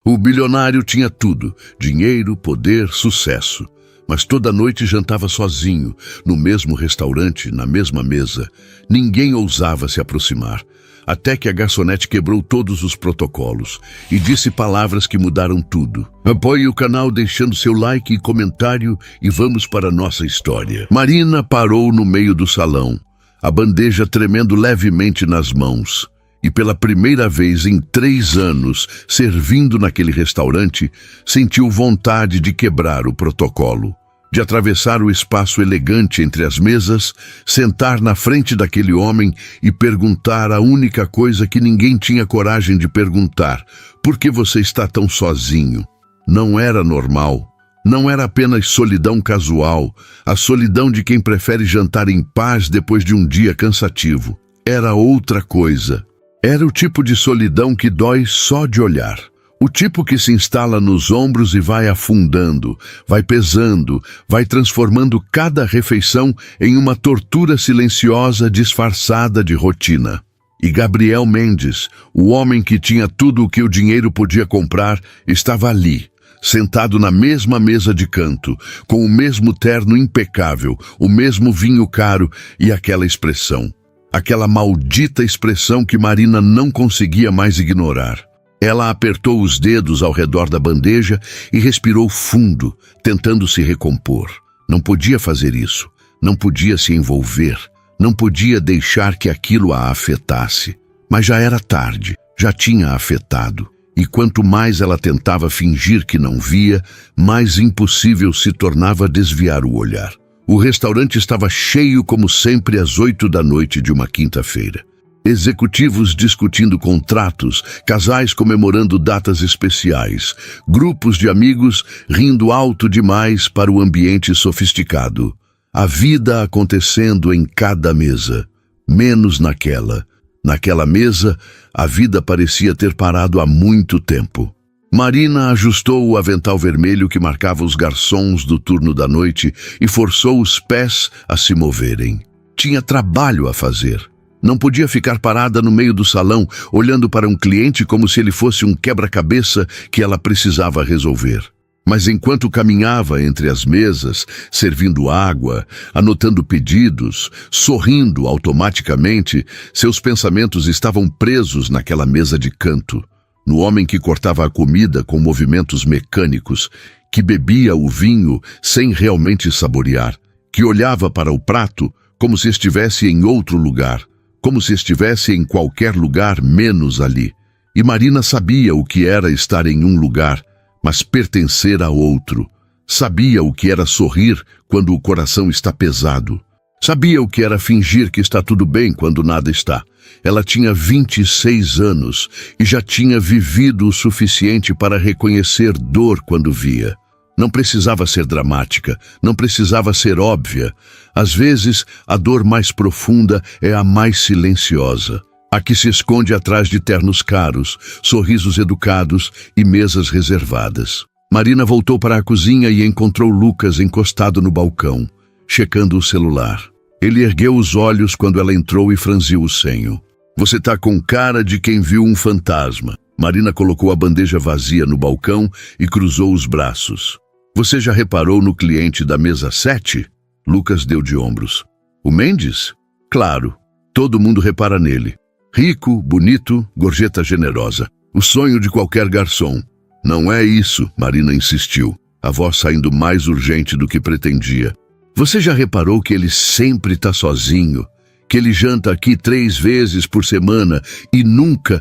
O bilionário tinha tudo: dinheiro, poder, sucesso. Mas toda noite jantava sozinho, no mesmo restaurante, na mesma mesa. Ninguém ousava se aproximar, até que a garçonete quebrou todos os protocolos e disse palavras que mudaram tudo. Apoie o canal deixando seu like e comentário e vamos para a nossa história. Marina parou no meio do salão, a bandeja tremendo levemente nas mãos. E pela primeira vez em 3 anos, servindo naquele restaurante, sentiu vontade de quebrar o protocolo, de atravessar o espaço elegante entre as mesas, sentar na frente daquele homem e perguntar a única coisa que ninguém tinha coragem de perguntar: por que você está tão sozinho? Não era normal. Não era apenas solidão casual, a solidão de quem prefere jantar em paz depois de um dia cansativo. Era outra coisa. Era o tipo de solidão que dói só de olhar. O tipo que se instala nos ombros e vai afundando, vai pesando, vai transformando cada refeição em uma tortura silenciosa disfarçada de rotina. E Gabriel Mendes, o homem que tinha tudo o que o dinheiro podia comprar, estava ali, sentado na mesma mesa de canto, com o mesmo terno impecável, o mesmo vinho caro e aquela expressão. Aquela maldita expressão que Marina não conseguia mais ignorar. Ela apertou os dedos ao redor da bandeja e respirou fundo, tentando se recompor. Não podia fazer isso. Não podia se envolver. Não podia deixar que aquilo a afetasse. Mas já era tarde. Já tinha afetado. E quanto mais ela tentava fingir que não via, mais impossível se tornava desviar o olhar. O restaurante estava cheio como sempre às 8 da noite de uma quinta-feira. Executivos discutindo contratos, casais comemorando datas especiais, grupos de amigos rindo alto demais para o ambiente sofisticado. A vida acontecendo em cada mesa, menos naquela. Naquela mesa, a vida parecia ter parado há muito tempo. Marina ajustou o avental vermelho que marcava os garçons do turno da noite e forçou os pés a se moverem. Tinha trabalho a fazer. Não podia ficar parada no meio do salão, olhando para um cliente como se ele fosse um quebra-cabeça que ela precisava resolver. Mas enquanto caminhava entre as mesas, servindo água, anotando pedidos, sorrindo automaticamente, seus pensamentos estavam presos naquela mesa de canto. No homem que cortava a comida com movimentos mecânicos, que bebia o vinho sem realmente saborear, que olhava para o prato como se estivesse em outro lugar, como se estivesse em qualquer lugar menos ali. E Marina sabia o que era estar em um lugar, mas pertencer a outro. Sabia o que era sorrir quando o coração está pesado. Sabia o que era fingir que está tudo bem quando nada está. Ela tinha 26 anos e já tinha vivido o suficiente para reconhecer dor quando via. Não precisava ser dramática, não precisava ser óbvia. Às vezes, a dor mais profunda é a mais silenciosa. A que se esconde atrás de ternos caros, sorrisos educados e mesas reservadas. Marina voltou para a cozinha e encontrou Lucas encostado no balcão, checando o celular. Ele ergueu os olhos quando ela entrou e franziu o senho. Você tá com cara de quem viu um fantasma. Marina colocou a bandeja vazia no balcão e cruzou os braços. Você já reparou no cliente da mesa 7? Lucas deu de ombros. O Mendes? Claro, todo mundo repara nele. Rico, bonito, gorjeta generosa. O sonho de qualquer garçom. Não é isso, Marina insistiu, a voz saindo mais urgente do que pretendia. Você já reparou que ele sempre está sozinho? Que ele janta aqui 3 vezes por semana e nunca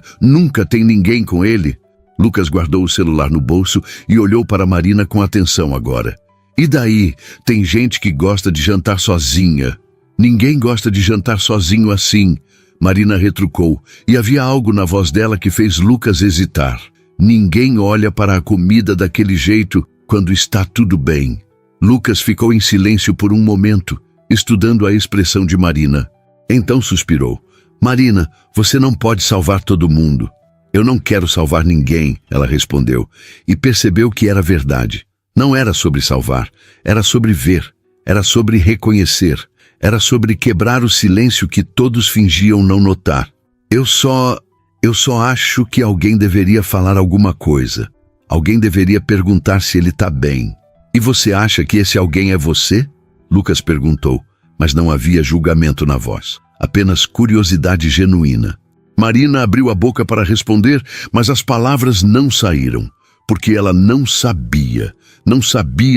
tem ninguém com ele? Lucas guardou o celular no bolso e olhou para Marina com atenção agora. E daí? Tem gente que gosta de jantar sozinha. Ninguém gosta de jantar sozinho assim. Marina retrucou, e havia algo na voz dela que fez Lucas hesitar. Ninguém olha para a comida daquele jeito quando está tudo bem. Lucas ficou em silêncio por um momento, estudando a expressão de Marina. Então suspirou. Marina, você não pode salvar todo mundo. Eu não quero salvar ninguém, ela respondeu, e percebeu que era verdade. Não era sobre salvar, era sobre ver, era sobre reconhecer, era sobre quebrar o silêncio que todos fingiam não notar. Eu só acho que alguém deveria falar alguma coisa. Alguém deveria perguntar se ele está bem. E você acha que esse alguém é você? Lucas perguntou, mas não havia julgamento na voz, apenas curiosidade genuína. Marina abriu a boca para responder, mas as palavras não saíram, porque ela não sabia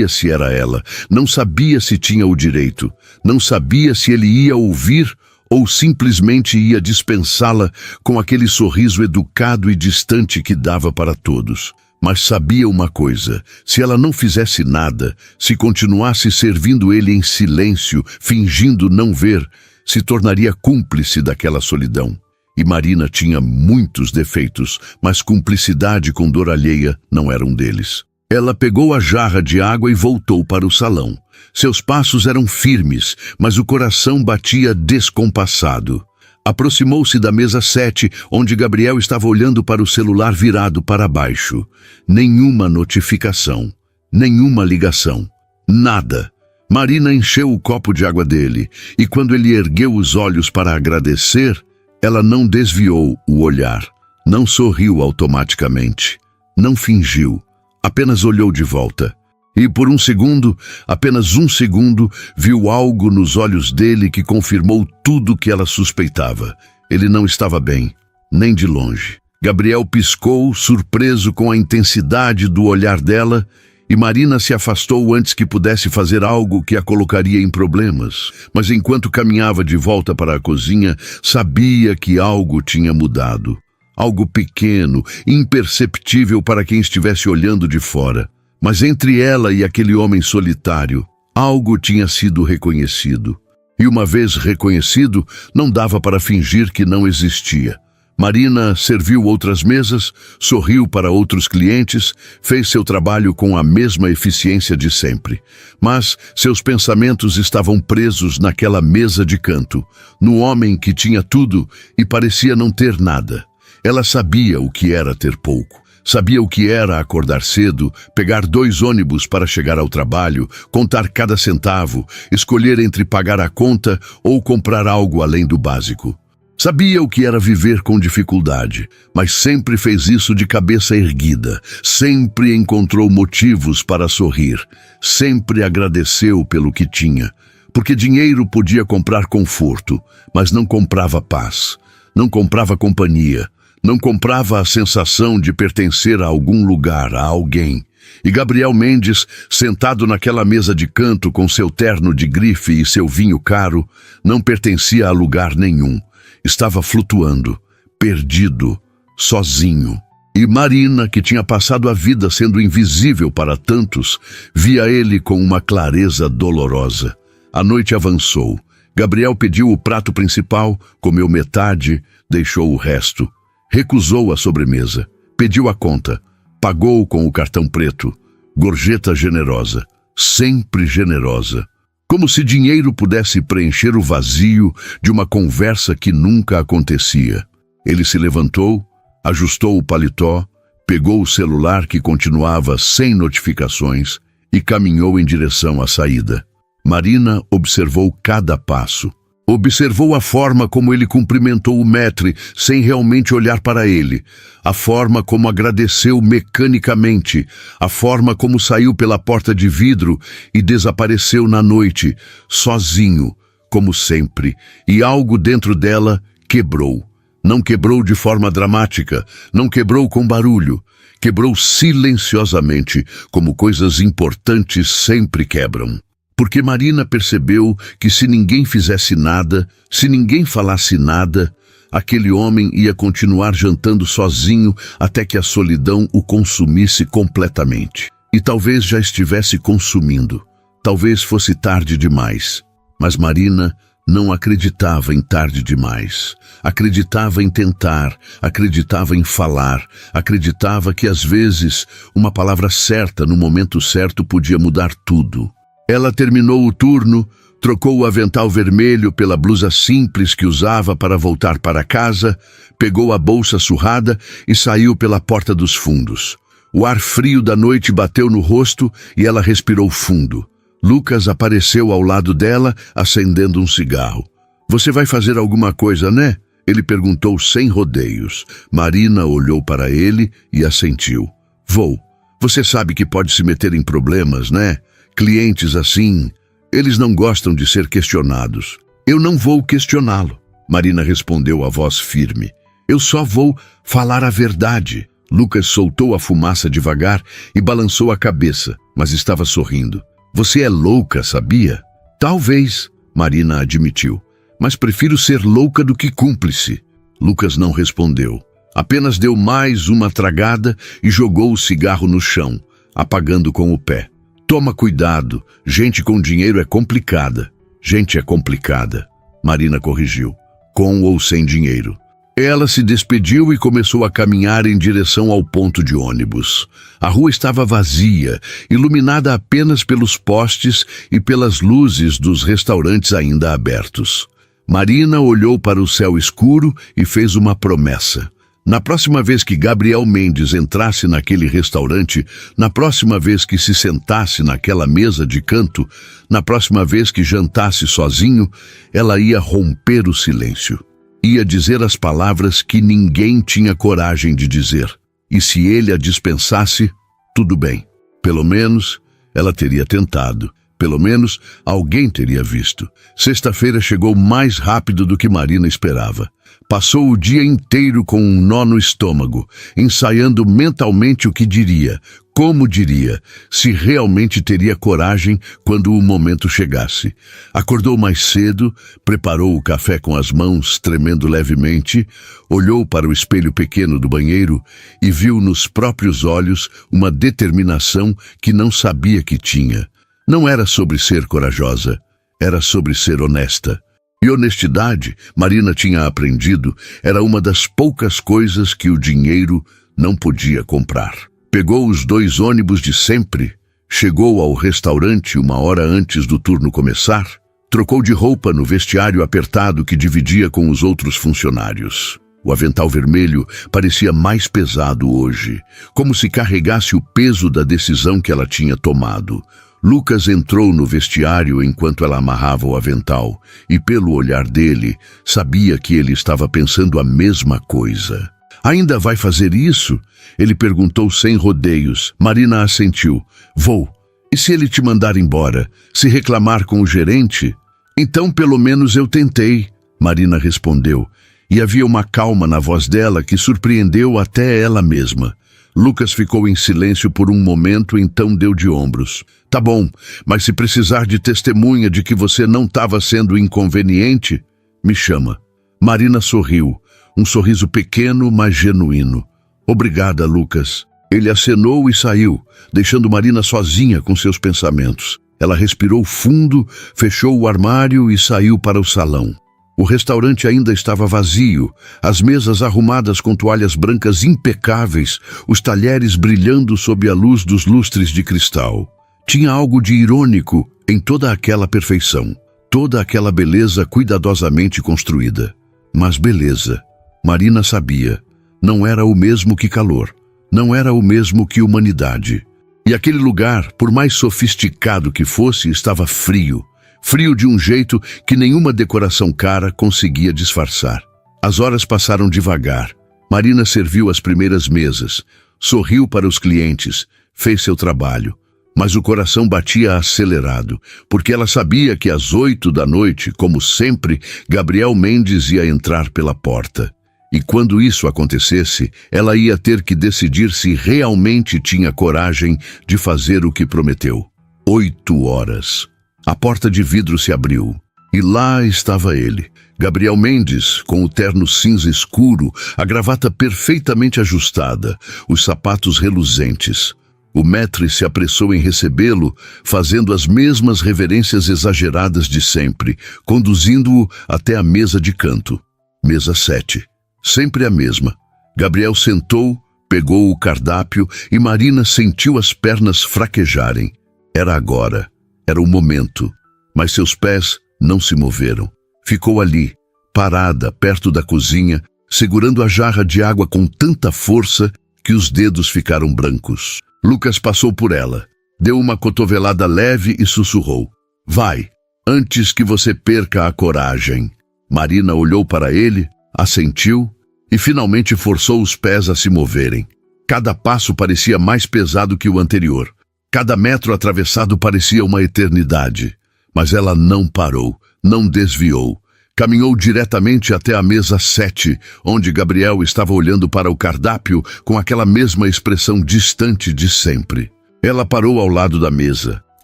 se era ela, não sabia se tinha o direito, não sabia se ele ia ouvir ou simplesmente ia dispensá-la com aquele sorriso educado e distante que dava para todos. Mas sabia uma coisa, se ela não fizesse nada, se continuasse servindo ele em silêncio, fingindo não ver, se tornaria cúmplice daquela solidão. E Marina tinha muitos defeitos, mas cumplicidade com dor alheia não era um deles. Ela pegou a jarra de água e voltou para o salão. Seus passos eram firmes, mas o coração batia descompassado. Aproximou-se da mesa 7, onde Gabriel estava olhando para o celular virado para baixo. Nenhuma notificação, nenhuma ligação, nada. Marina encheu o copo de água dele, e quando ele ergueu os olhos para agradecer, ela não desviou o olhar, não sorriu automaticamente, não fingiu, apenas olhou de volta. E por um segundo, apenas um segundo, viu algo nos olhos dele que confirmou tudo o que ela suspeitava. Ele não estava bem, nem de longe. Gabriel piscou, surpreso com a intensidade do olhar dela, e Marina se afastou antes que pudesse fazer algo que a colocaria em problemas. Mas enquanto caminhava de volta para a cozinha, sabia que algo tinha mudado. Algo pequeno, imperceptível para quem estivesse olhando de fora. Mas entre ela e aquele homem solitário, algo tinha sido reconhecido. E uma vez reconhecido, não dava para fingir que não existia. Marina serviu outras mesas, sorriu para outros clientes, fez seu trabalho com a mesma eficiência de sempre. Mas seus pensamentos estavam presos naquela mesa de canto, no homem que tinha tudo e parecia não ter nada. Ela sabia o que era ter pouco. Sabia o que era acordar cedo, pegar 2 ônibus para chegar ao trabalho, contar cada centavo, escolher entre pagar a conta ou comprar algo além do básico. Sabia o que era viver com dificuldade, mas sempre fez isso de cabeça erguida, sempre encontrou motivos para sorrir, sempre agradeceu pelo que tinha, porque dinheiro podia comprar conforto, mas não comprava paz, não comprava companhia, não comprava a sensação de pertencer a algum lugar, a alguém. E Gabriel Mendes, sentado naquela mesa de canto com seu terno de grife e seu vinho caro, não pertencia a lugar nenhum. Estava flutuando, perdido, sozinho. E Marina, que tinha passado a vida sendo invisível para tantos, via ele com uma clareza dolorosa. A noite avançou. Gabriel pediu o prato principal, comeu metade, deixou o resto. Recusou a sobremesa, pediu a conta, pagou com o cartão preto. Gorjeta generosa, sempre generosa. Como se dinheiro pudesse preencher o vazio de uma conversa que nunca acontecia. Ele se levantou, ajustou o paletó, pegou o celular que continuava sem notificações e caminhou em direção à saída. Marina observou cada passo. Observou a forma como ele cumprimentou o maître sem realmente olhar para ele, a forma como agradeceu mecanicamente, a forma como saiu pela porta de vidro e desapareceu na noite, sozinho, como sempre, e algo dentro dela quebrou. Não quebrou de forma dramática, não quebrou com barulho, quebrou silenciosamente, como coisas importantes sempre quebram. Porque Marina percebeu que se ninguém fizesse nada, se ninguém falasse nada, aquele homem ia continuar jantando sozinho até que a solidão o consumisse completamente. E talvez já estivesse consumindo, talvez fosse tarde demais. Mas Marina não acreditava em tarde demais. Acreditava em tentar, acreditava em falar, acreditava que às vezes uma palavra certa no momento certo podia mudar tudo. Ela terminou o turno, trocou o avental vermelho pela blusa simples que usava para voltar para casa, pegou a bolsa surrada e saiu pela porta dos fundos. O ar frio da noite bateu no rosto e ela respirou fundo. Lucas apareceu ao lado dela, acendendo um cigarro. "Você vai fazer alguma coisa, né?" Ele perguntou sem rodeios. Marina olhou para ele e assentiu. "Vou. Você sabe que pode se meter em problemas, né? Clientes assim, eles não gostam de ser questionados. Eu não vou questioná-lo, Marina respondeu a voz firme. Eu só vou falar a verdade. Lucas soltou a fumaça devagar e balançou a cabeça, mas estava sorrindo. Você é louca, sabia? Talvez, Marina admitiu, mas prefiro ser louca do que cúmplice. Lucas não respondeu. Apenas deu mais uma tragada e jogou o cigarro no chão, apagando com o pé. Toma cuidado, gente com dinheiro é complicada. Gente é complicada, Marina corrigiu, com ou sem dinheiro. Ela se despediu e começou a caminhar em direção ao ponto de ônibus. A rua estava vazia, iluminada apenas pelos postes e pelas luzes dos restaurantes ainda abertos. Marina olhou para o céu escuro e fez uma promessa. Na próxima vez que Gabriel Mendes entrasse naquele restaurante, na próxima vez que se sentasse naquela mesa de canto, na próxima vez que jantasse sozinho, ela ia romper o silêncio. Ia dizer as palavras que ninguém tinha coragem de dizer. E se ele a dispensasse, tudo bem. Pelo menos ela teria tentado. Pelo menos alguém teria visto. Sexta-feira chegou mais rápido do que Marina esperava. Passou o dia inteiro com um nó no estômago, ensaiando mentalmente o que diria, como diria, se realmente teria coragem quando o momento chegasse. Acordou mais cedo, preparou o café com as mãos, tremendo levemente, olhou para o espelho pequeno do banheiro e viu nos próprios olhos uma determinação que não sabia que tinha. Não era sobre ser corajosa, era sobre ser honesta. E honestidade, Marina tinha aprendido, era uma das poucas coisas que o dinheiro não podia comprar. Pegou os 2 ônibus de sempre, chegou ao restaurante 1 hora antes do turno começar, trocou de roupa no vestiário apertado que dividia com os outros funcionários. O avental vermelho parecia mais pesado hoje, como se carregasse o peso da decisão que ela tinha tomado. Lucas entrou no vestiário enquanto ela amarrava o avental, e pelo olhar dele, sabia que ele estava pensando a mesma coisa. Ainda vai fazer isso? Ele perguntou sem rodeios. Marina assentiu. Vou. E se ele te mandar embora? Se reclamar com o gerente? Então pelo menos eu tentei, Marina respondeu, e havia uma calma na voz dela que surpreendeu até ela mesma. Lucas ficou em silêncio por um momento, então deu de ombros. Tá bom, mas se precisar de testemunha de que você não estava sendo inconveniente, me chama. Marina sorriu, um sorriso pequeno, mas genuíno. Obrigada, Lucas. Ele acenou e saiu, deixando Marina sozinha com seus pensamentos. Ela respirou fundo, fechou o armário e saiu para o salão. O restaurante ainda estava vazio, as mesas arrumadas com toalhas brancas impecáveis, os talheres brilhando sob a luz dos lustres de cristal. Tinha algo de irônico em toda aquela perfeição, toda aquela beleza cuidadosamente construída. Mas beleza, Marina sabia, não era o mesmo que calor, não era o mesmo que humanidade. E aquele lugar, por mais sofisticado que fosse, estava frio. Frio de um jeito que nenhuma decoração cara conseguia disfarçar. As horas passaram devagar. Marina serviu as primeiras mesas, sorriu para os clientes, fez seu trabalho. Mas o coração batia acelerado, porque ela sabia que às 8 da noite, como sempre, Gabriel Mendes ia entrar pela porta. E quando isso acontecesse, ela ia ter que decidir se realmente tinha coragem de fazer o que prometeu. 8 horas. A porta de vidro se abriu, e lá estava ele, Gabriel Mendes, com o terno cinza escuro, a gravata perfeitamente ajustada, os sapatos reluzentes. O maître se apressou em recebê-lo, fazendo as mesmas reverências exageradas de sempre, conduzindo-o até a mesa de canto. Mesa 7. Sempre a mesma. Gabriel sentou, pegou o cardápio e Marina sentiu as pernas fraquejarem. Era agora. Era o momento, mas seus pés não se moveram. Ficou ali, parada, perto da cozinha, segurando a jarra de água com tanta força que os dedos ficaram brancos. Lucas passou por ela, deu uma cotovelada leve e sussurrou. Vai, antes que você perca a coragem. Marina olhou para ele, assentiu e finalmente forçou os pés a se moverem. Cada passo parecia mais pesado que o anterior. Cada metro atravessado parecia uma eternidade. Mas ela não parou, não desviou. Caminhou diretamente até a mesa 7, onde Gabriel estava olhando para o cardápio com aquela mesma expressão distante de sempre. Ela parou ao lado da mesa,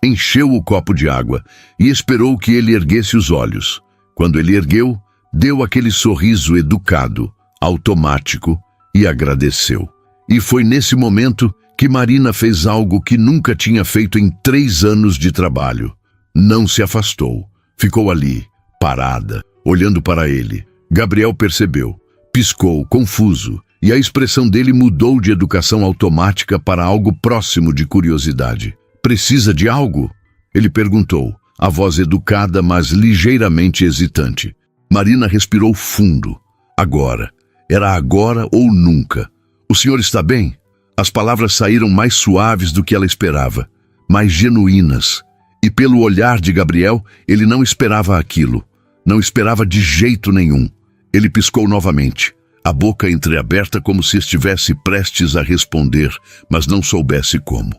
encheu o copo de água e esperou que ele erguesse os olhos. Quando ele ergueu, deu aquele sorriso educado, automático, e agradeceu. E foi nesse momento que Marina fez algo que nunca tinha feito em 3 anos de trabalho. Não se afastou. Ficou ali, parada, olhando para ele. Gabriel percebeu. Piscou, confuso, e a expressão dele mudou de educação automática para algo próximo de curiosidade. Precisa de algo? Ele perguntou, a voz educada, mas ligeiramente hesitante. Marina respirou fundo. Agora. Era agora ou nunca. O senhor está bem? As palavras saíram mais suaves do que ela esperava, mais genuínas. E pelo olhar de Gabriel, ele não esperava aquilo. Não esperava de jeito nenhum. Ele piscou novamente, a boca entreaberta como se estivesse prestes a responder, mas não soubesse como.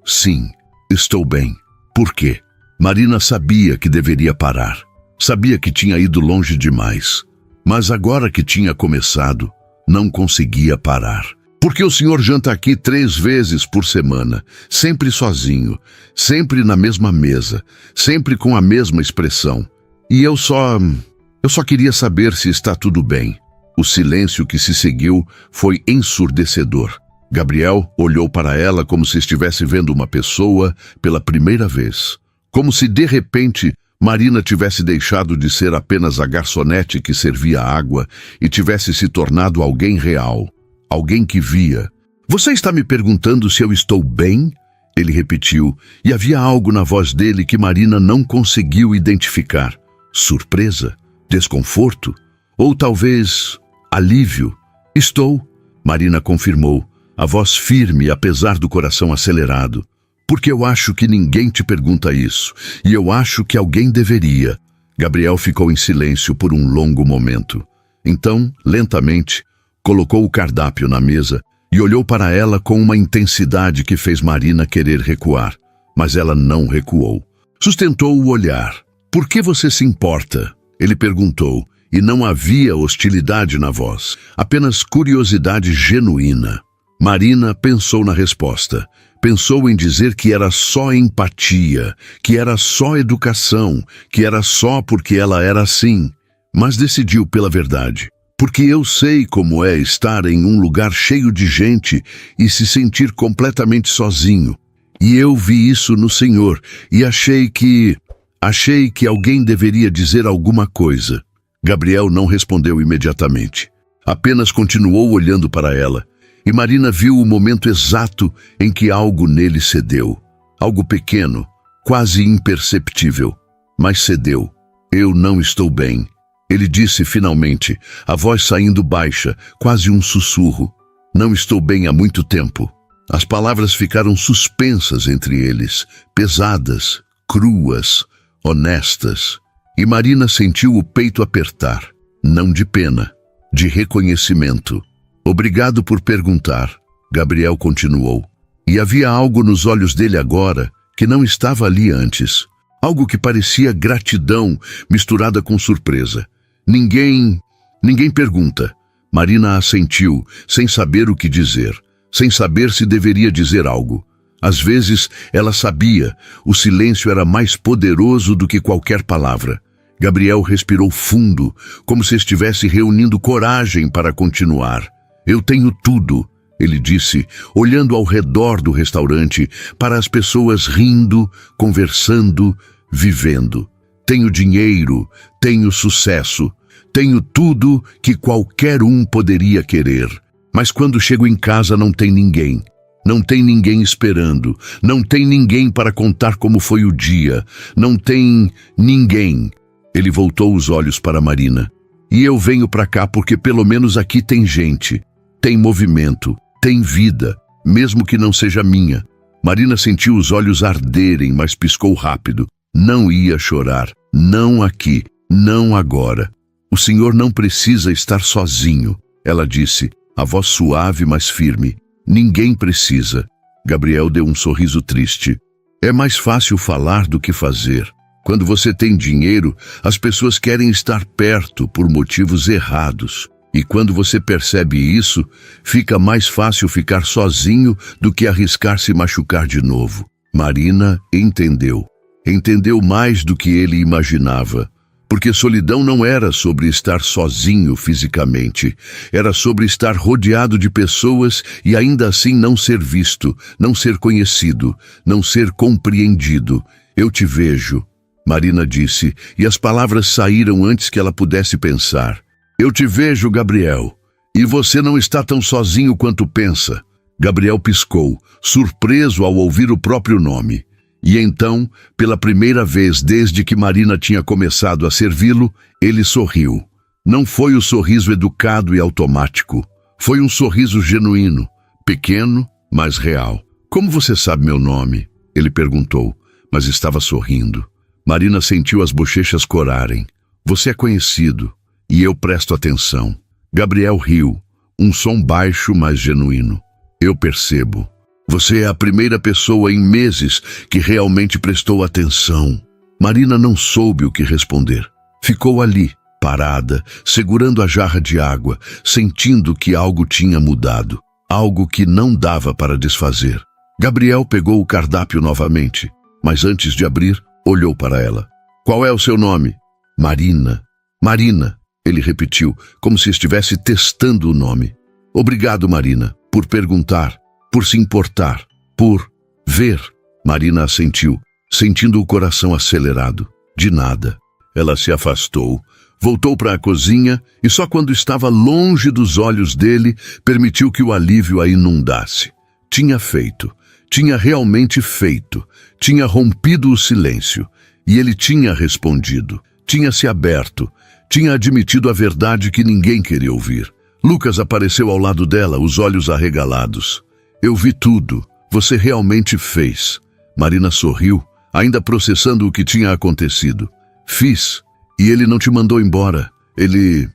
Sim, estou bem. Por quê? Marina sabia que deveria parar. Sabia que tinha ido longe demais. Mas agora que tinha começado, não conseguia parar. Por que o senhor janta aqui 3 vezes por semana, sempre sozinho, sempre na mesma mesa, sempre com a mesma expressão? E eu só queria saber se está tudo bem. O silêncio que se seguiu foi ensurdecedor. Gabriel olhou para ela como se estivesse vendo uma pessoa pela primeira vez. Como se, de repente, Marina tivesse deixado de ser apenas a garçonete que servia água e tivesse se tornado alguém real, alguém que via. Você está me perguntando se eu estou bem? Ele repetiu, e havia algo na voz dele que Marina não conseguiu identificar. Surpresa? Desconforto? Ou talvez alívio? Estou, Marina confirmou, a voz firme apesar do coração acelerado. Porque eu acho que ninguém te pergunta isso, e eu acho que alguém deveria. Gabriel ficou em silêncio por um longo momento. Então, lentamente, colocou o cardápio na mesa e olhou para ela com uma intensidade que fez Marina querer recuar. Mas ela não recuou. Sustentou o olhar. Por que você se importa? Ele perguntou, e não havia hostilidade na voz, apenas curiosidade genuína. Marina pensou na resposta. Pensou em dizer que era só empatia, que era só educação, que era só porque ela era assim. Mas decidiu pela verdade. Porque eu sei como é estar em um lugar cheio de gente e se sentir completamente sozinho. E eu vi isso no Senhor e achei que alguém deveria dizer alguma coisa. Gabriel não respondeu imediatamente. Apenas continuou olhando para ela. E Marina viu o momento exato em que algo nele cedeu. Algo pequeno, quase imperceptível, mas cedeu. Eu não estou bem. Ele disse finalmente, a voz saindo baixa, quase um sussurro. Não estou bem há muito tempo. As palavras ficaram suspensas entre eles, pesadas, cruas, honestas. E Marina sentiu o peito apertar, não de pena, de reconhecimento. Obrigado por perguntar, Gabriel continuou. E havia algo nos olhos dele agora que não estava ali antes. Algo que parecia gratidão misturada com surpresa. Ninguém pergunta. Marina assentiu, sem saber o que dizer, sem saber se deveria dizer algo. Às vezes, ela sabia, o silêncio era mais poderoso do que qualquer palavra. Gabriel respirou fundo, como se estivesse reunindo coragem para continuar. Eu tenho tudo, ele disse, olhando ao redor do restaurante para as pessoas rindo, conversando, vivendo. Tenho dinheiro, tenho sucesso, tenho tudo que qualquer um poderia querer. Mas quando chego em casa não tem ninguém. Não tem ninguém esperando. Não tem ninguém para contar como foi o dia. Não tem ninguém. Ele voltou os olhos para Marina. E eu venho para cá porque pelo menos aqui tem gente. Tem movimento, tem vida, mesmo que não seja minha. Marina sentiu os olhos arderem, mas piscou rápido. Não ia chorar. Não aqui. Não agora. O senhor não precisa estar sozinho, ela disse. a voz suave, mas firme. Ninguém precisa. Gabriel deu um sorriso triste. É mais fácil falar do que fazer. Quando você tem dinheiro, as pessoas querem estar perto por motivos errados. E quando você percebe isso, fica mais fácil ficar sozinho do que arriscar se machucar de novo. Marina entendeu. Entendeu mais do que ele imaginava. Porque solidão não era sobre estar sozinho fisicamente. Era sobre estar rodeado de pessoas e ainda assim não ser visto, não ser conhecido, não ser compreendido. Eu te vejo, Marina disse, e as palavras saíram antes que ela pudesse pensar. Eu te vejo, Gabriel, e você não está tão sozinho quanto pensa. Gabriel piscou, surpreso ao ouvir o próprio nome. E então, pela primeira vez desde que Marina tinha começado a servi-lo, ele sorriu. Não foi o sorriso educado e automático. Foi um sorriso genuíno, pequeno, mas real. Como você sabe meu nome? Ele perguntou, mas estava sorrindo. Marina sentiu as bochechas corarem. Você é conhecido, e eu presto atenção. Gabriel riu, um som baixo, mas genuíno. Eu percebo. Você é a primeira pessoa em meses que realmente prestou atenção. Marina não soube o que responder. Ficou ali, parada, segurando a jarra de água, sentindo que algo tinha mudado. Algo que não dava para desfazer. Gabriel pegou o cardápio novamente, mas antes de abrir, olhou para ela. Qual é o seu nome? Marina. Marina, ele repetiu, como se estivesse testando o nome. Obrigado, Marina, por perguntar. Por se importar, por ver. Marina assentiu, sentindo o coração acelerado. De nada. Ela se afastou, voltou para a cozinha e só quando estava longe dos olhos dele, permitiu que o alívio a inundasse. Tinha feito. Tinha realmente feito. Tinha rompido o silêncio. E ele tinha respondido. Tinha se aberto. Tinha admitido a verdade que ninguém queria ouvir. Lucas apareceu ao lado dela, os olhos arregalados. Eu vi tudo. Você realmente fez. Marina sorriu, ainda processando o que tinha acontecido. Fiz. E ele não te mandou embora. Ele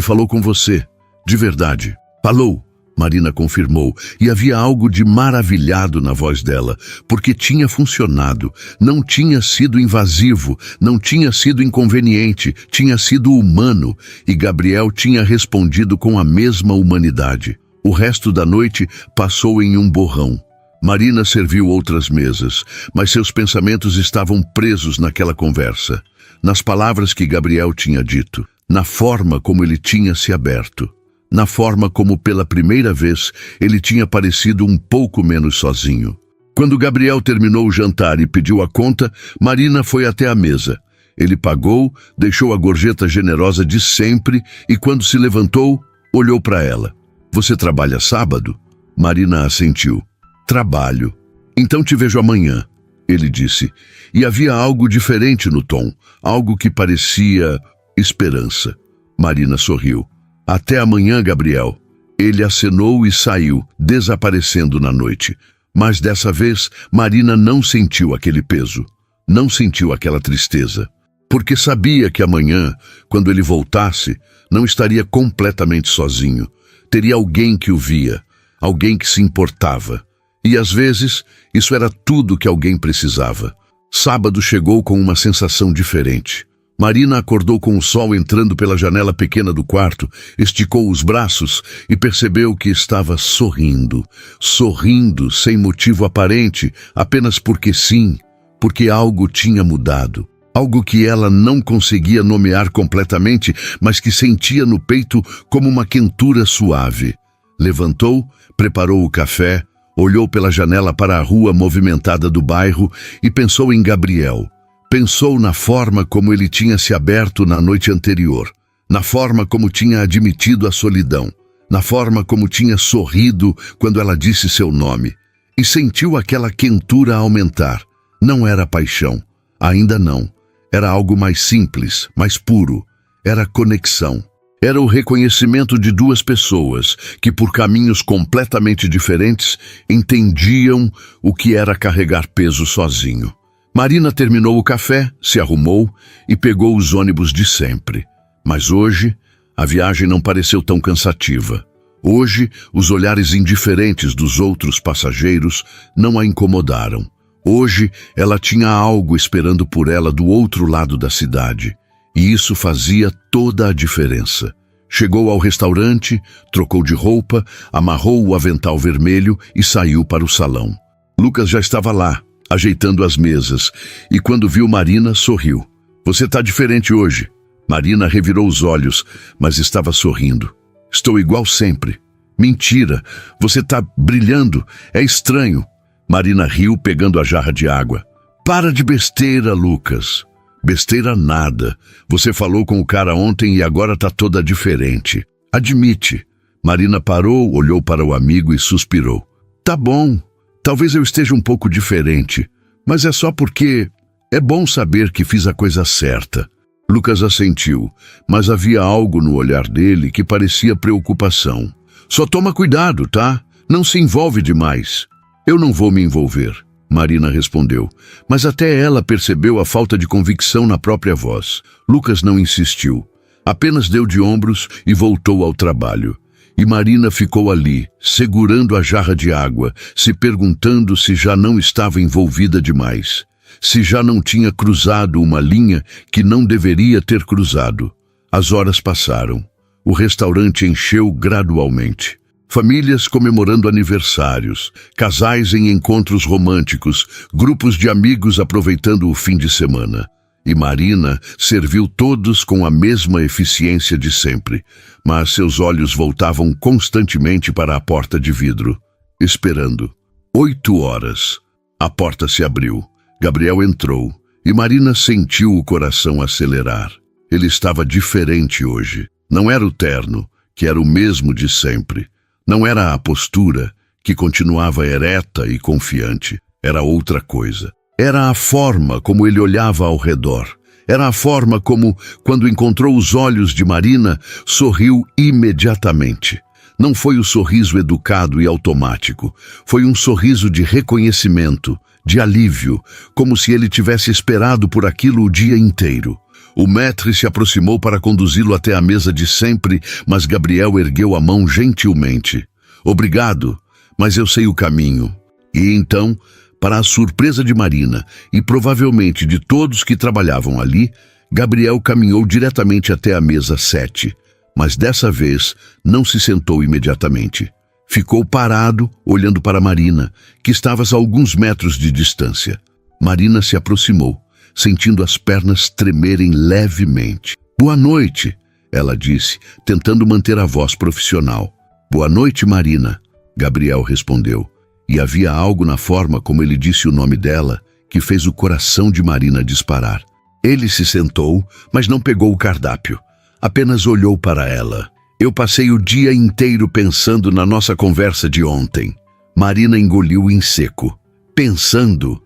falou com você. De verdade. Falou. Marina confirmou, e havia algo de maravilhado na voz dela, porque tinha funcionado, não tinha sido invasivo, não tinha sido inconveniente, tinha sido humano, e Gabriel tinha respondido com a mesma humanidade. O resto da noite passou em um borrão. Marina serviu outras mesas, mas seus pensamentos estavam presos naquela conversa, nas palavras que Gabriel tinha dito, na forma como ele tinha se aberto. Na forma como pela primeira vez ele tinha parecido um pouco menos sozinho. Quando Gabriel terminou o jantar e pediu a conta, Marina foi até a mesa. Ele pagou, deixou a gorjeta generosa de sempre e quando se levantou, olhou para ela. Você trabalha sábado? Marina assentiu. Trabalho. Então te vejo amanhã, ele disse. E havia algo diferente no tom, algo que parecia esperança. Marina sorriu. Até amanhã, Gabriel. Ele acenou e saiu, desaparecendo na noite. Mas dessa vez, Marina não sentiu aquele peso. Não sentiu aquela tristeza. Porque sabia que amanhã, quando ele voltasse, não estaria completamente sozinho. Teria alguém que o via, alguém que se importava. E às vezes, isso era tudo que alguém precisava. Sábado chegou com uma sensação diferente. Marina acordou com o sol entrando pela janela pequena do quarto, esticou os braços e percebeu que estava sorrindo. Sorrindo sem motivo aparente, apenas porque sim, porque algo tinha mudado. Algo que ela não conseguia nomear completamente, mas que sentia no peito como uma quentura suave. Levantou, preparou o café, olhou pela janela para a rua movimentada do bairro e pensou em Gabriel. Pensou na forma como ele tinha se aberto na noite anterior, na forma como tinha admitido a solidão, na forma como tinha sorrido quando ela disse seu nome, e sentiu aquela quentura aumentar. Não era paixão, ainda não. Era algo mais simples, mais puro. Era conexão. Era o reconhecimento de duas pessoas que, por caminhos completamente diferentes, entendiam o que era carregar peso sozinho. Marina terminou o café, se arrumou e pegou os ônibus de sempre. Mas hoje, a viagem não pareceu tão cansativa. Hoje, os olhares indiferentes dos outros passageiros não a incomodaram. Hoje, ela tinha algo esperando por ela do outro lado da cidade. E isso fazia toda a diferença. Chegou ao restaurante, trocou de roupa, amarrou o avental vermelho e saiu para o salão. Lucas já estava lá, ajeitando as mesas, e quando viu Marina, sorriu. "Você está diferente hoje." Marina revirou os olhos, mas estava sorrindo. "Estou igual sempre." "Mentira, você está brilhando, é estranho." Marina riu, pegando a jarra de água. "Para de besteira, Lucas." "Besteira nada. Você falou com o cara ontem e agora está toda diferente. Admite." Marina parou, olhou para o amigo e suspirou. "Tá bom, talvez eu esteja um pouco diferente, mas é só porque é bom saber que fiz a coisa certa." Lucas assentiu, mas havia algo no olhar dele que parecia preocupação. "Só toma cuidado, tá? Não se envolve demais." "Eu não vou me envolver." Marina respondeu, mas até ela percebeu a falta de convicção na própria voz. Lucas não insistiu, apenas deu de ombros e voltou ao trabalho. E Marina ficou ali, segurando a jarra de água, se perguntando se já não estava envolvida demais, se já não tinha cruzado uma linha que não deveria ter cruzado. As horas passaram. O restaurante encheu gradualmente. Famílias comemorando aniversários, casais em encontros românticos, grupos de amigos aproveitando o fim de semana. E Marina serviu todos com a mesma eficiência de sempre, mas seus olhos voltavam constantemente para a porta de vidro, esperando. 8 horas. A porta se abriu. Gabriel entrou, e Marina sentiu o coração acelerar. Ele estava diferente hoje. Não era o terno, que era o mesmo de sempre. Não era a postura, que continuava ereta e confiante. Era outra coisa. Era a forma como ele olhava ao redor. Era a forma como, quando encontrou os olhos de Marina, sorriu imediatamente. Não foi o sorriso educado e automático. Foi um sorriso de reconhecimento, de alívio, como se ele tivesse esperado por aquilo o dia inteiro. O maître se aproximou para conduzi-lo até a mesa de sempre, mas Gabriel ergueu a mão gentilmente. "Obrigado, mas eu sei o caminho." E então, para a surpresa de Marina e provavelmente de todos que trabalhavam ali, Gabriel caminhou diretamente até a mesa 7, mas dessa vez não se sentou imediatamente. Ficou parado, olhando para Marina, que estava a alguns metros de distância. Marina se aproximou, sentindo as pernas tremerem levemente. "Boa noite," ela disse, tentando manter a voz profissional. "Boa noite, Marina," Gabriel respondeu. E havia algo na forma como ele disse o nome dela que fez o coração de Marina disparar. Ele se sentou, mas não pegou o cardápio. Apenas olhou para ela. "Eu passei o dia inteiro pensando na nossa conversa de ontem." Marina engoliu em seco. Pensando,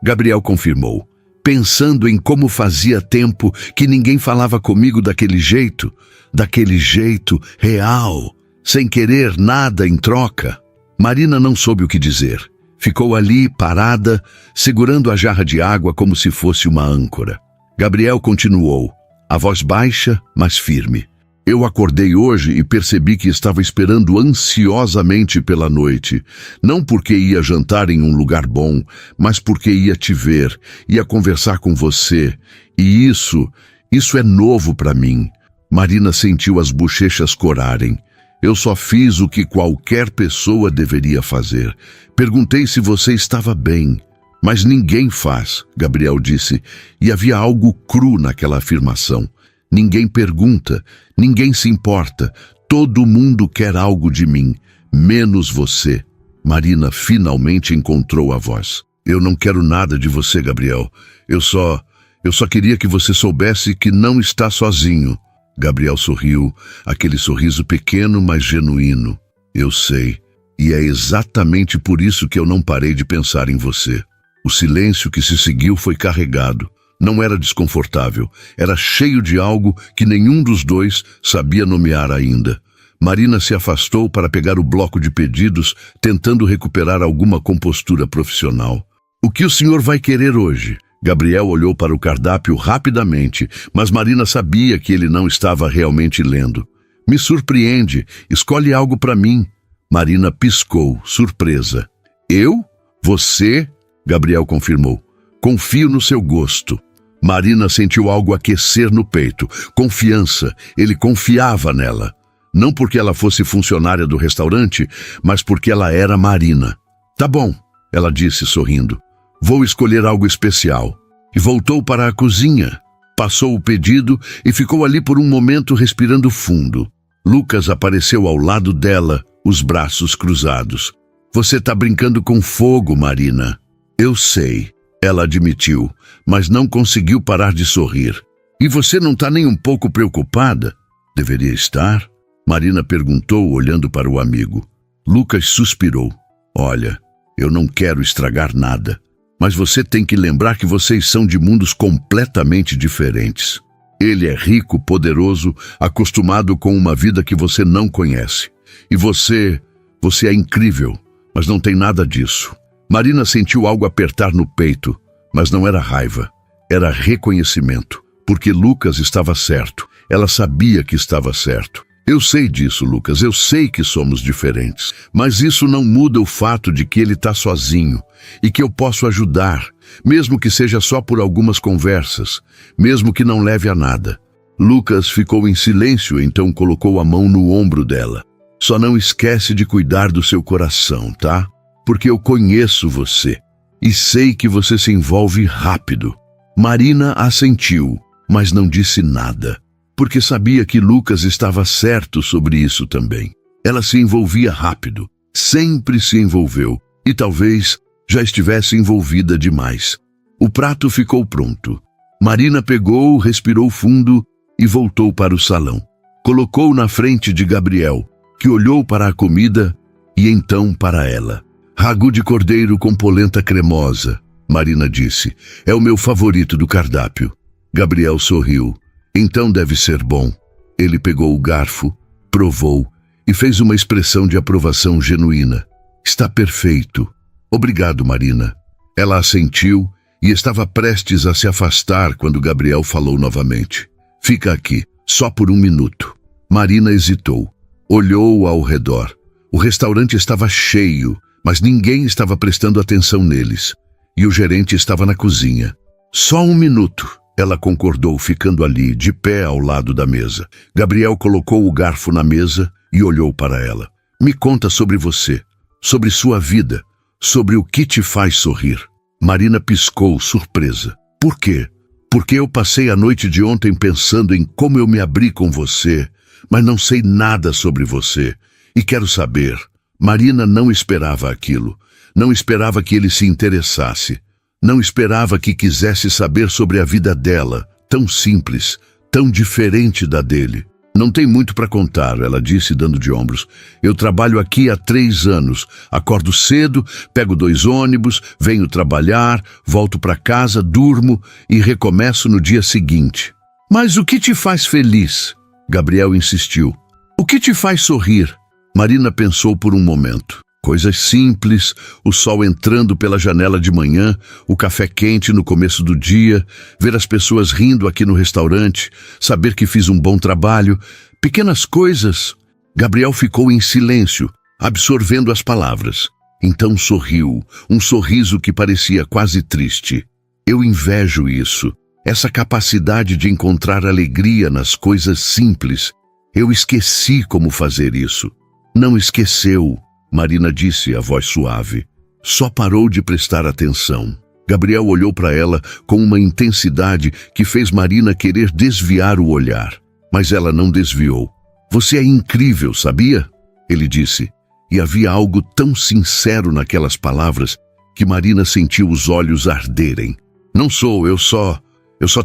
Gabriel confirmou. Pensando em como fazia tempo que ninguém falava comigo daquele jeito real, sem querer nada em troca. Marina não soube o que dizer. Ficou ali, parada, segurando a jarra de água como se fosse uma âncora. Gabriel continuou, a voz baixa, mas firme. "Eu acordei hoje e percebi que estava esperando ansiosamente pela noite. Não porque ia jantar em um lugar bom, mas porque ia te ver, ia conversar com você. E isso é novo para mim." Marina sentiu as bochechas corarem. "Eu só fiz o que qualquer pessoa deveria fazer. Perguntei se você estava bem." "Mas ninguém faz," Gabriel disse, e havia algo cru naquela afirmação. "Ninguém pergunta, ninguém se importa, todo mundo quer algo de mim, menos você." Marina finalmente encontrou a voz. "Eu não quero nada de você, Gabriel. Eu só queria que você soubesse que não está sozinho." Gabriel sorriu, aquele sorriso pequeno, mas genuíno. "Eu sei, e é exatamente por isso que eu não parei de pensar em você." O silêncio que se seguiu foi carregado. Não era desconfortável, era cheio de algo que nenhum dos dois sabia nomear ainda. Marina se afastou para pegar o bloco de pedidos, tentando recuperar alguma compostura profissional. "O que o senhor vai querer hoje?" Gabriel olhou para o cardápio rapidamente, mas Marina sabia que ele não estava realmente lendo. Me surpreende. Escolhe algo para mim. Marina piscou, surpresa. Eu? Você? Gabriel confirmou. Confio no seu gosto. Marina sentiu algo aquecer no peito. Confiança. Ele confiava nela. Não porque ela fosse funcionária do restaurante, mas porque ela era Marina. Tá bom, ela disse sorrindo. Vou escolher algo especial. E voltou para a cozinha. Passou o pedido e ficou ali por um momento respirando fundo. Lucas apareceu ao lado dela, os braços cruzados. Você tá brincando com fogo, Marina. Eu sei, ela admitiu, mas não conseguiu parar de sorrir. E você não tá nem um pouco preocupada? Deveria estar? Marina perguntou, olhando para o amigo. Lucas suspirou. Olha, eu não quero estragar nada, mas você tem que lembrar que vocês são de mundos completamente diferentes. Ele é rico, poderoso, acostumado com uma vida que você não conhece. E você é incrível, mas não tem nada disso. Marina sentiu algo apertar no peito, mas não era raiva, era reconhecimento, porque Lucas estava certo. Ela sabia que estava certo. Eu sei disso, Lucas, eu sei que somos diferentes, mas isso não muda o fato de que ele está sozinho e que eu posso ajudar, mesmo que seja só por algumas conversas, mesmo que não leve a nada. Lucas ficou em silêncio, então colocou a mão no ombro dela. Só não esquece de cuidar do seu coração, tá? Porque eu conheço você e sei que você se envolve rápido. Marina assentiu, mas não disse nada, porque sabia que Lucas estava certo sobre isso também. Ela se envolvia rápido, sempre se envolveu, e talvez já estivesse envolvida demais. O prato ficou pronto. Marina pegou, respirou fundo e voltou para o salão. Colocou na frente de Gabriel, que olhou para a comida e então para ela. Ragu de cordeiro com polenta cremosa, Marina disse. É o meu favorito do cardápio. Gabriel sorriu. Então deve ser bom. Ele pegou o garfo, provou e fez uma expressão de aprovação genuína. Está perfeito. Obrigado, Marina. Ela assentiu e estava prestes a se afastar quando Gabriel falou novamente. Fica aqui, só por 1 minuto. Marina hesitou. Olhou ao redor. O restaurante estava cheio, mas ninguém estava prestando atenção neles. E o gerente estava na cozinha. Só 1 minuto. Ela concordou, ficando ali, de pé ao lado da mesa. Gabriel colocou o garfo na mesa e olhou para ela. Me conta sobre você, sobre sua vida, sobre o que te faz sorrir. Marina piscou, surpresa. Por quê? Porque eu passei a noite de ontem pensando em como eu me abri com você, mas não sei nada sobre você. E quero saber. Marina não esperava aquilo. Não esperava que ele se interessasse. Não esperava que quisesse saber sobre a vida dela, tão simples, tão diferente da dele. Não tem muito para contar, ela disse, dando de ombros. Eu trabalho aqui há 3 anos. Acordo cedo, pego 2 ônibus, venho trabalhar, volto para casa, durmo e recomeço no dia seguinte. Mas o que te faz feliz? Gabriel insistiu. O que te faz sorrir? Marina pensou por um momento. Coisas simples, o sol entrando pela janela de manhã, o café quente no começo do dia, ver as pessoas rindo aqui no restaurante, saber que fiz um bom trabalho, pequenas coisas. Gabriel ficou em silêncio, absorvendo as palavras. Então sorriu, um sorriso que parecia quase triste. Eu invejo isso, essa capacidade de encontrar alegria nas coisas simples. Eu esqueci como fazer isso. Não esqueceu. Marina disse, a voz suave. Só parou de prestar atenção. Gabriel olhou para ela com uma intensidade que fez Marina querer desviar o olhar. Mas ela não desviou. Você é incrível, sabia? Ele disse. E havia algo tão sincero naquelas palavras que Marina sentiu os olhos arderem. Não sou, eu só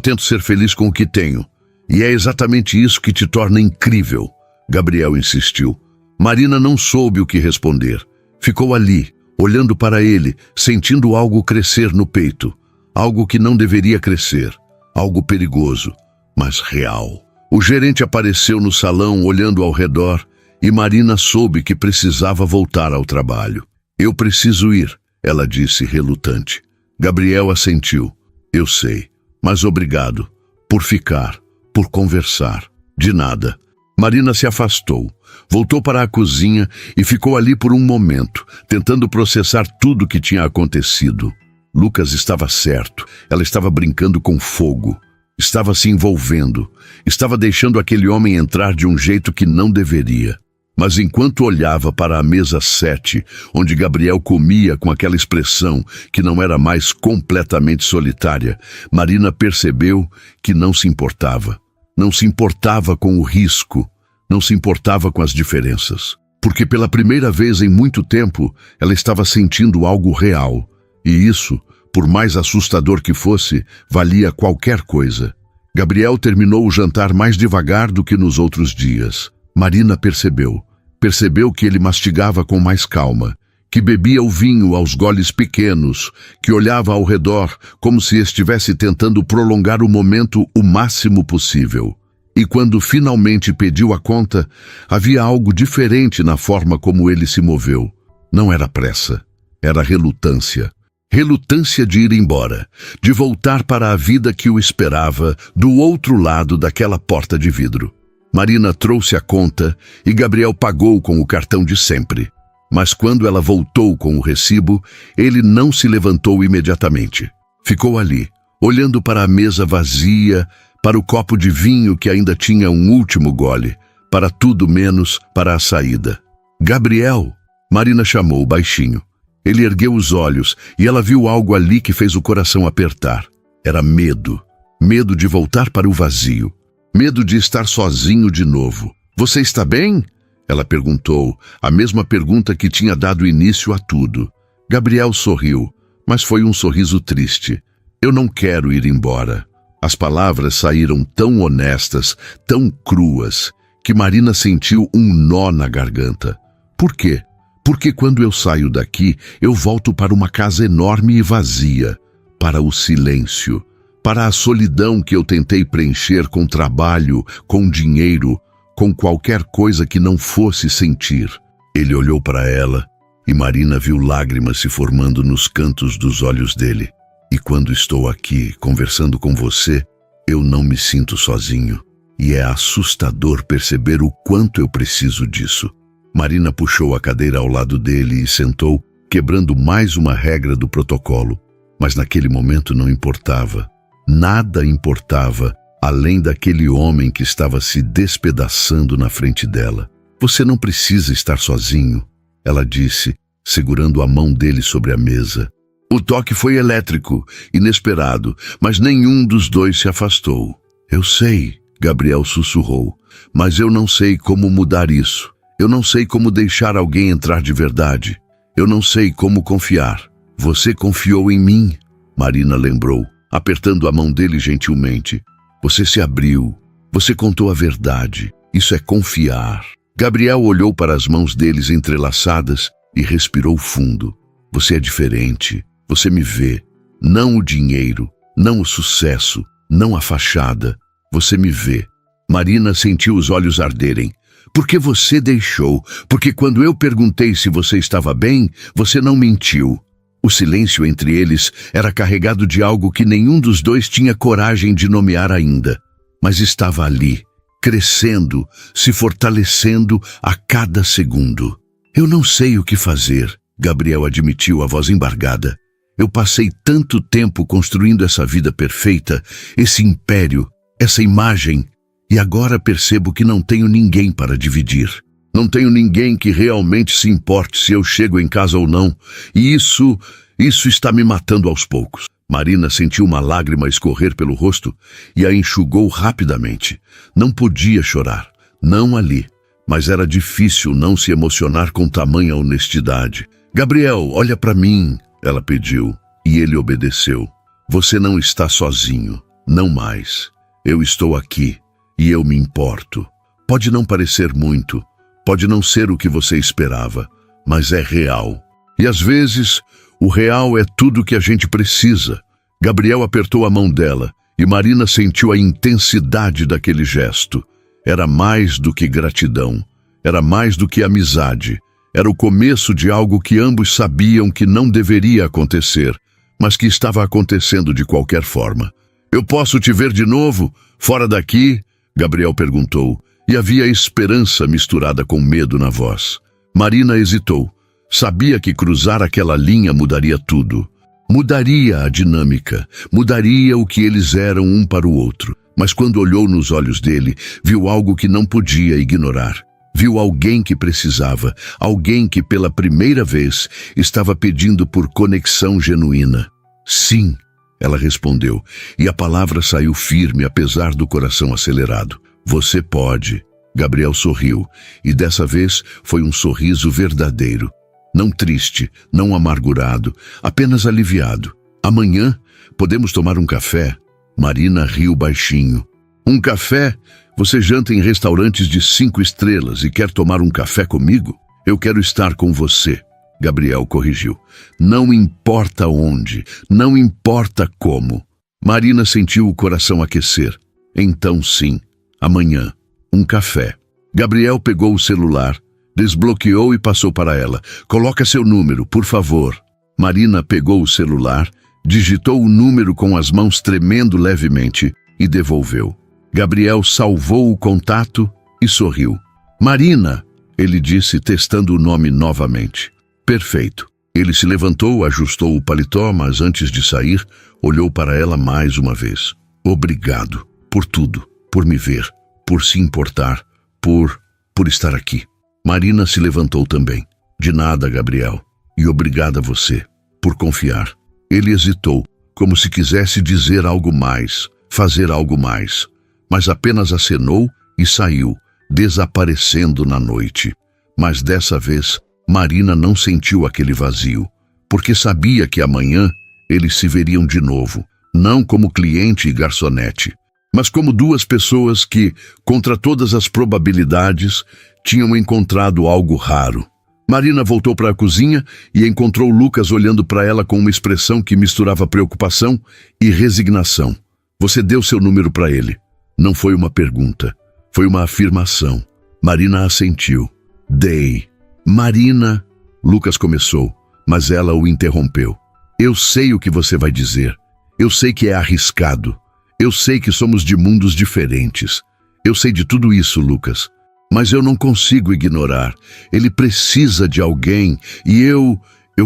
tento ser feliz com o que tenho. E é exatamente isso que te torna incrível. Gabriel insistiu. Marina não soube o que responder. Ficou ali, olhando para ele, sentindo algo crescer no peito. Algo que não deveria crescer. Algo perigoso, mas real. O gerente apareceu no salão, olhando ao redor, e Marina soube que precisava voltar ao trabalho. Eu preciso ir, ela disse, relutante. Gabriel assentiu. Eu sei, mas obrigado. Por ficar, por conversar. De nada. Marina se afastou, voltou para a cozinha e ficou ali por um momento, tentando processar tudo o que tinha acontecido. Lucas estava certo, ela estava brincando com fogo, estava se envolvendo, estava deixando aquele homem entrar de um jeito que não deveria. Mas enquanto olhava para a mesa 7, onde Gabriel comia com aquela expressão que não era mais completamente solitária, Marina percebeu que não se importava. Não se importava com o risco, não se importava com as diferenças. Porque pela primeira vez em muito tempo, ela estava sentindo algo real. E isso, por mais assustador que fosse, valia qualquer coisa. Gabriel terminou o jantar mais devagar do que nos outros dias. Marina percebeu que ele mastigava com mais calma, que bebia o vinho aos goles pequenos, que olhava ao redor como se estivesse tentando prolongar o momento o máximo possível. E quando finalmente pediu a conta, havia algo diferente na forma como ele se moveu. Não era pressa, era relutância. Relutância de ir embora, de voltar para a vida que o esperava do outro lado daquela porta de vidro. Marina trouxe a conta e Gabriel pagou com o cartão de sempre. Mas quando ela voltou com o recibo, ele não se levantou imediatamente. Ficou ali, olhando para a mesa vazia, para o copo de vinho que ainda tinha um último gole, para tudo menos para a saída. Gabriel! Marina chamou baixinho. Ele ergueu os olhos e ela viu algo ali que fez o coração apertar. Era medo. Medo de voltar para o vazio. Medo de estar sozinho de novo. Você está bem? Ela perguntou, a mesma pergunta que tinha dado início a tudo. Gabriel sorriu, mas foi um sorriso triste. Eu não quero ir embora. As palavras saíram tão honestas, tão cruas, que Marina sentiu um nó na garganta. Por quê? Porque quando eu saio daqui, eu volto para uma casa enorme e vazia, para o silêncio, para a solidão que eu tentei preencher com trabalho, com dinheiro, com qualquer coisa que não fosse sentir. Ele olhou para ela e Marina viu lágrimas se formando nos cantos dos olhos dele. E quando estou aqui, conversando com você, eu não me sinto sozinho. E é assustador perceber o quanto eu preciso disso. Marina puxou a cadeira ao lado dele e sentou, quebrando mais uma regra do protocolo. Mas naquele momento não importava. Nada importava, além daquele homem que estava se despedaçando na frente dela. Você não precisa estar sozinho, ela disse, segurando a mão dele sobre a mesa. O toque foi elétrico, inesperado, mas nenhum dos dois se afastou. Eu sei, Gabriel sussurrou, mas eu não sei como mudar isso. Eu não sei como deixar alguém entrar de verdade. Eu não sei como confiar. Você confiou em mim, Marina lembrou, apertando a mão dele gentilmente. Você se abriu. Você contou a verdade. Isso é confiar. Gabriel olhou para as mãos deles entrelaçadas e respirou fundo. Você é diferente. Você me vê. Não o dinheiro, não o sucesso, não a fachada. Você me vê. Marina sentiu os olhos arderem. Porque você deixou. Porque quando eu perguntei se você estava bem, você não mentiu. O silêncio entre eles era carregado de algo que nenhum dos dois tinha coragem de nomear ainda. Mas estava ali, crescendo, se fortalecendo a cada segundo. Eu não sei o que fazer, Gabriel admitiu, a voz embargada. Eu passei tanto tempo construindo essa vida perfeita, esse império, essa imagem, e agora percebo que não tenho ninguém para dividir. Não tenho ninguém que realmente se importe se eu chego em casa ou não, e isso está me matando aos poucos. Marina sentiu uma lágrima escorrer pelo rosto e a enxugou rapidamente. Não podia chorar, não ali, mas era difícil não se emocionar com tamanha honestidade. Gabriel, olha para mim, ela pediu, e ele obedeceu. Você não está sozinho, não mais. Eu estou aqui, e eu me importo. Pode não parecer muito, pode não ser o que você esperava, mas é real. E às vezes, o real é tudo que a gente precisa. Gabriel apertou a mão dela e Marina sentiu a intensidade daquele gesto. Era mais do que gratidão, era mais do que amizade. Era o começo de algo que ambos sabiam que não deveria acontecer, mas que estava acontecendo de qualquer forma. Eu posso te ver de novo, fora daqui? Gabriel perguntou, e havia esperança misturada com medo na voz. Marina hesitou. Sabia que cruzar aquela linha mudaria tudo. Mudaria a dinâmica, mudaria o que eles eram um para o outro. Mas quando olhou nos olhos dele, viu algo que não podia ignorar. Viu alguém que precisava, alguém que pela primeira vez estava pedindo por conexão genuína. Sim, ela respondeu, e a palavra saiu firme apesar do coração acelerado. Você pode. Gabriel sorriu, e dessa vez foi um sorriso verdadeiro. Não triste, não amargurado, apenas aliviado. Amanhã podemos tomar um café? Marina riu baixinho. Um café? Você janta em restaurantes de 5 estrelas e quer tomar um café comigo? Eu quero estar com você. Gabriel corrigiu. Não importa onde, não importa como. Marina sentiu o coração aquecer. Então sim, amanhã, um café. Gabriel pegou o celular, desbloqueou e passou para ela. Coloca seu número, por favor. Marina pegou o celular, digitou o número com as mãos tremendo levemente e devolveu. Gabriel salvou o contato e sorriu. Marina, ele disse, testando o nome novamente. Perfeito. Ele se levantou, ajustou o paletó, mas antes de sair, olhou para ela mais uma vez. Obrigado por tudo, por me ver, por se importar, por estar aqui. Marina se levantou também. De nada, Gabriel. E obrigada a você, por confiar. Ele hesitou, como se quisesse dizer algo mais, fazer algo mais. Mas apenas acenou e saiu, desaparecendo na noite. Mas dessa vez, Marina não sentiu aquele vazio, porque sabia que amanhã eles se veriam de novo, não como cliente e garçonete, mas como duas pessoas que, contra todas as probabilidades, tinham encontrado algo raro. Marina voltou para a cozinha e encontrou Lucas olhando para ela com uma expressão que misturava preocupação e resignação. Você deu seu número para ele. Não foi uma pergunta, foi uma afirmação. Marina assentiu. Dei. Marina, Lucas começou, mas ela o interrompeu. Eu sei o que você vai dizer. Eu sei que é arriscado. Eu sei que somos de mundos diferentes. Eu sei de tudo isso, Lucas. Mas eu não consigo ignorar. Ele precisa de alguém e eu